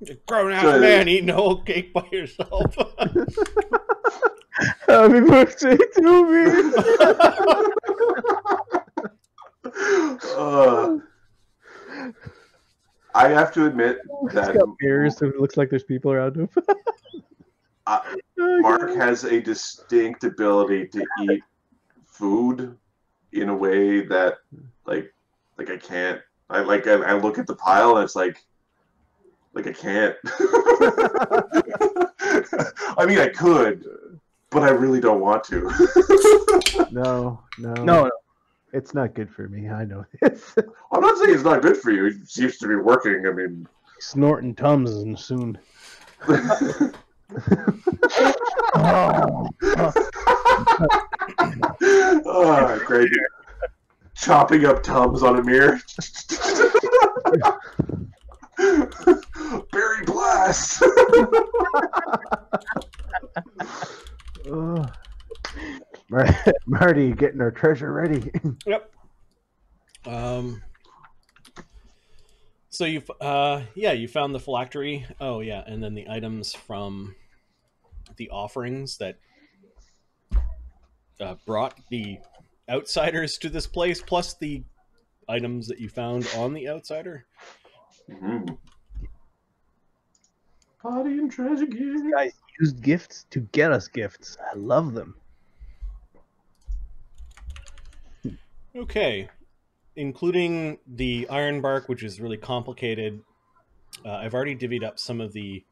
You're a grown-ass man eating a whole cake by yourself. Happy birthday to me. I have to admit that He's got mirrors, so it looks like there's people around him. Mark has a distinct ability to eat food in a way that, like I can't. I look at the pile and it's like I can't. I mean, I could, but I really don't want to. No. It's not good for me. I know this. I'm not saying it's not good for you. It seems to be working. I mean, Snorting Tums and soon. Oh, great. Chopping up Tums on a mirror. Berry blast. Marty getting our treasure ready. Yep. So you found the phylactery. Oh yeah, and then the items from the offerings that brought the outsiders to this place, plus the items that you found on the outsider. Mm-hmm. Party and treasure gifts. Guys used gifts to get us gifts. I love them. Okay, including the iron bark, which is really complicated. I've already divvied up some of the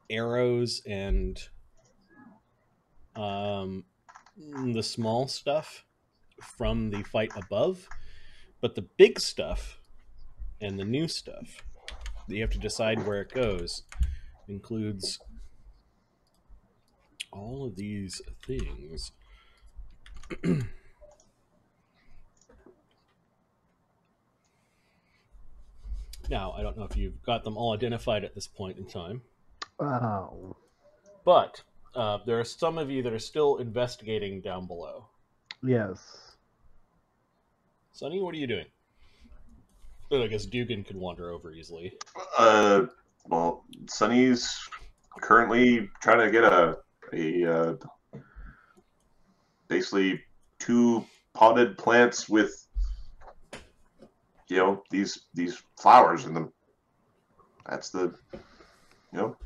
arrows and the small stuff from the fight above, but the big stuff and the new stuff that you have to decide where it goes includes all of these things. Now, I don't know if you've got them all identified at this point in time. Wow. But there are some of you that are still investigating down below. Yes. Sunny, what are you doing? Oh, I guess Duggan could wander over easily. Well, Sunny's currently trying to get a basically 2 potted plants with, you know, these flowers in them. That's the, you know,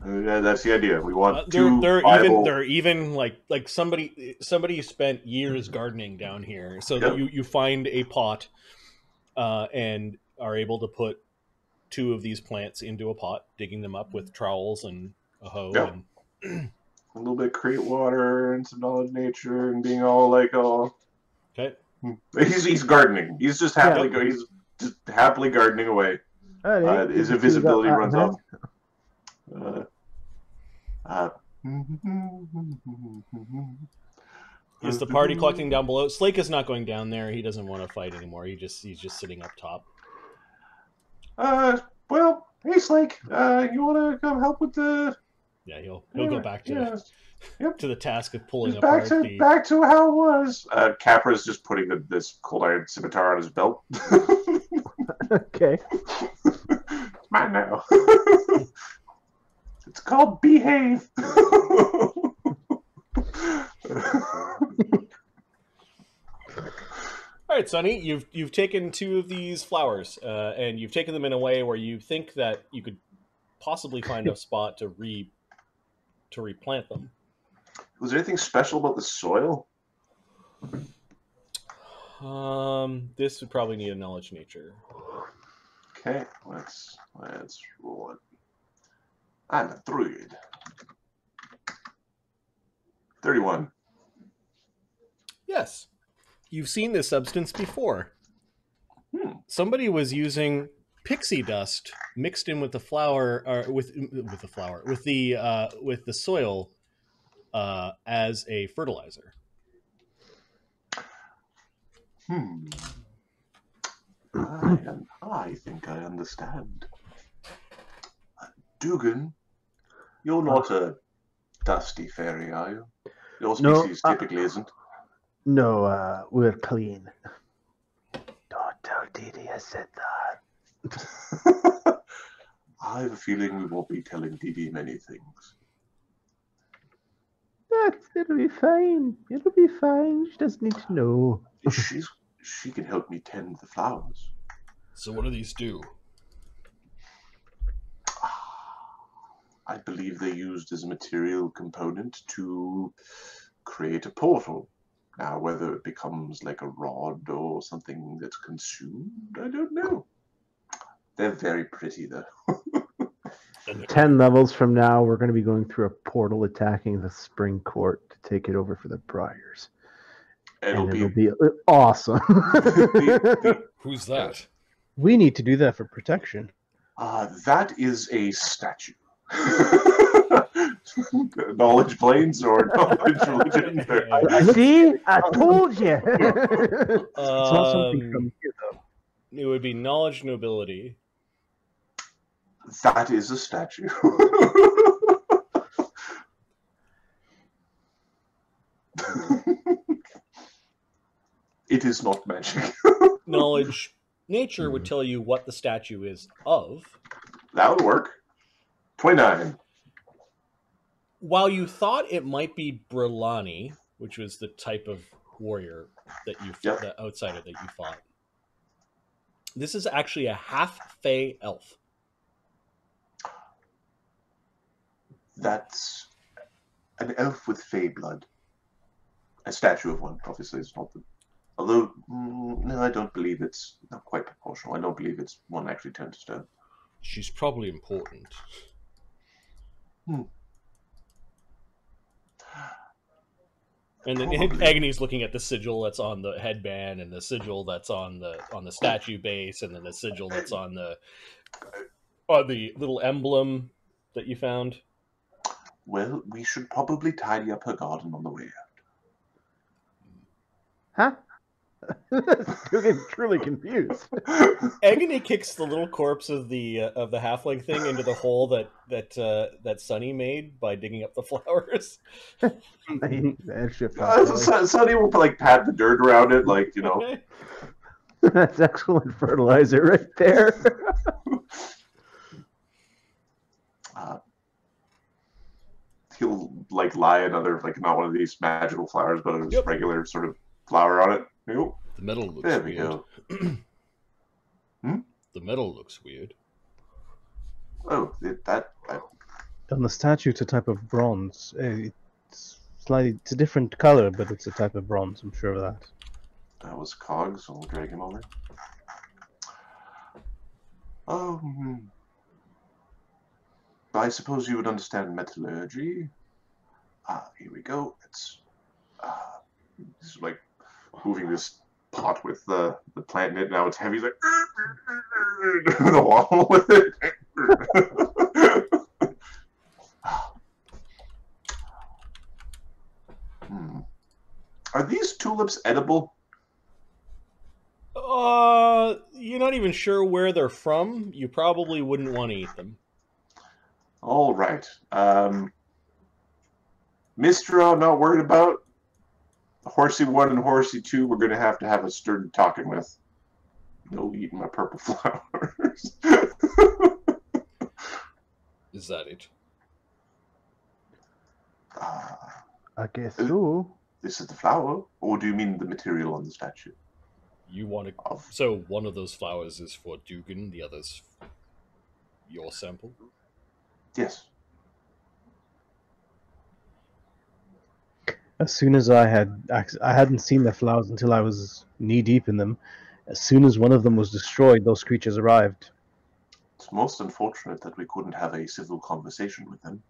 that's the idea. We want they're even like somebody spent years gardening down here, so that you find a pot and are able to put 2 of these plants into a pot, digging them up with trowels and a hoe. Yep. And a little bit of crate water and some knowledge nature and being all like, oh, okay. He's gardening. He's just happily he's just happily gardening away. His invisibility runs off. Is the party collecting down below? Slake is not going down there. He doesn't want to fight anymore. He's just sitting up top. Well, hey Slake, you want to come help with the? Yeah, he'll go back to Yep. to the task of pulling Back apart back to how it was. Capra's just putting this cold iron scimitar on his belt. Okay. It's mine now. It's called Behave. All right, Sunny, you've taken 2 of these flowers, and you've taken them in a way where you think that you could possibly find a spot to replant them. Was there anything special about the soil? This would probably need a knowledge nature. Okay, let's roll it. I'm a druid. 31. Yes, you've seen this substance before. Somebody was using pixie dust mixed in with the flour, or with the soil as a fertilizer. I think I understand. Duggan, you're not a dusty fairy, are you? Your species typically isn't. No, we're clean. Don't tell Dee Dee I said that. I have a feeling we won't be telling Dee Dee many things. It'll be fine. It'll be fine. She doesn't need to know. She can help me tend the flowers. So what do these do? I believe they used as a material component to create a portal. Now, whether it becomes like a rod or something that's consumed, I don't know. They're very pretty, though. 10 levels from now, we're going to be going through a portal attacking the spring court to take it over for the Briars. It'll be awesome. Who's that? We need to do that for protection. That is a statue. Knowledge planes or knowledge religion? See? I told you. It's not something from here, though. It would be knowledge nobility. That is a statue. It is not magic. Knowledge nature would tell you what the statue is of. That would work. 29. While you thought it might be Brillani, which was the type of warrior that the outsider that you fought, this is actually a half-fey elf. That's an elf with fey blood. A statue of one, obviously, is not the... Although, no, I don't believe it's not quite proportional. I don't believe it's one actually turned to stone. She's probably important. And then Agony's looking at the sigil that's on the headband, and the sigil that's on the statue base, and then the sigil that's on the little emblem that you found. Well, we should probably tidy up her garden on the way out. Huh? You're getting truly confused. Agony kicks the little corpse of the halfling thing into the hole that Sunny made by digging up the flowers. Sunny will pat the dirt around it, That's excellent fertilizer right there. He'll lie another not one of these magical flowers, but a regular sort of flower on it. Nope. The metal looks there weird. We go. The metal looks weird. Oh, On the statue, it's a type of bronze. It's a different color, but it's a type of bronze. I'm sure of that. That was Cog, so I'll drag him over. I suppose you would understand metallurgy. Here we go. It's this is like moving this pot with the plant in it. Now it's heavy. He's like the wall with it. Are these tulips edible? You're not even sure where they're from. You probably wouldn't want to eat them. All right. Mister, I'm not worried about. Horsey 1 and Horsey 2, we're going to have a stern talking with. No eating my purple flowers. Is that it? I guess so. This is the flower, or do you mean the material on the statue? You want to... So one of those flowers is for Duggan, the other's your sample? Yes. As soon as I hadn't seen the flowers until I was knee deep in them. As soon as one of them was destroyed, those creatures arrived. It's most unfortunate that we couldn't have a civil conversation with them.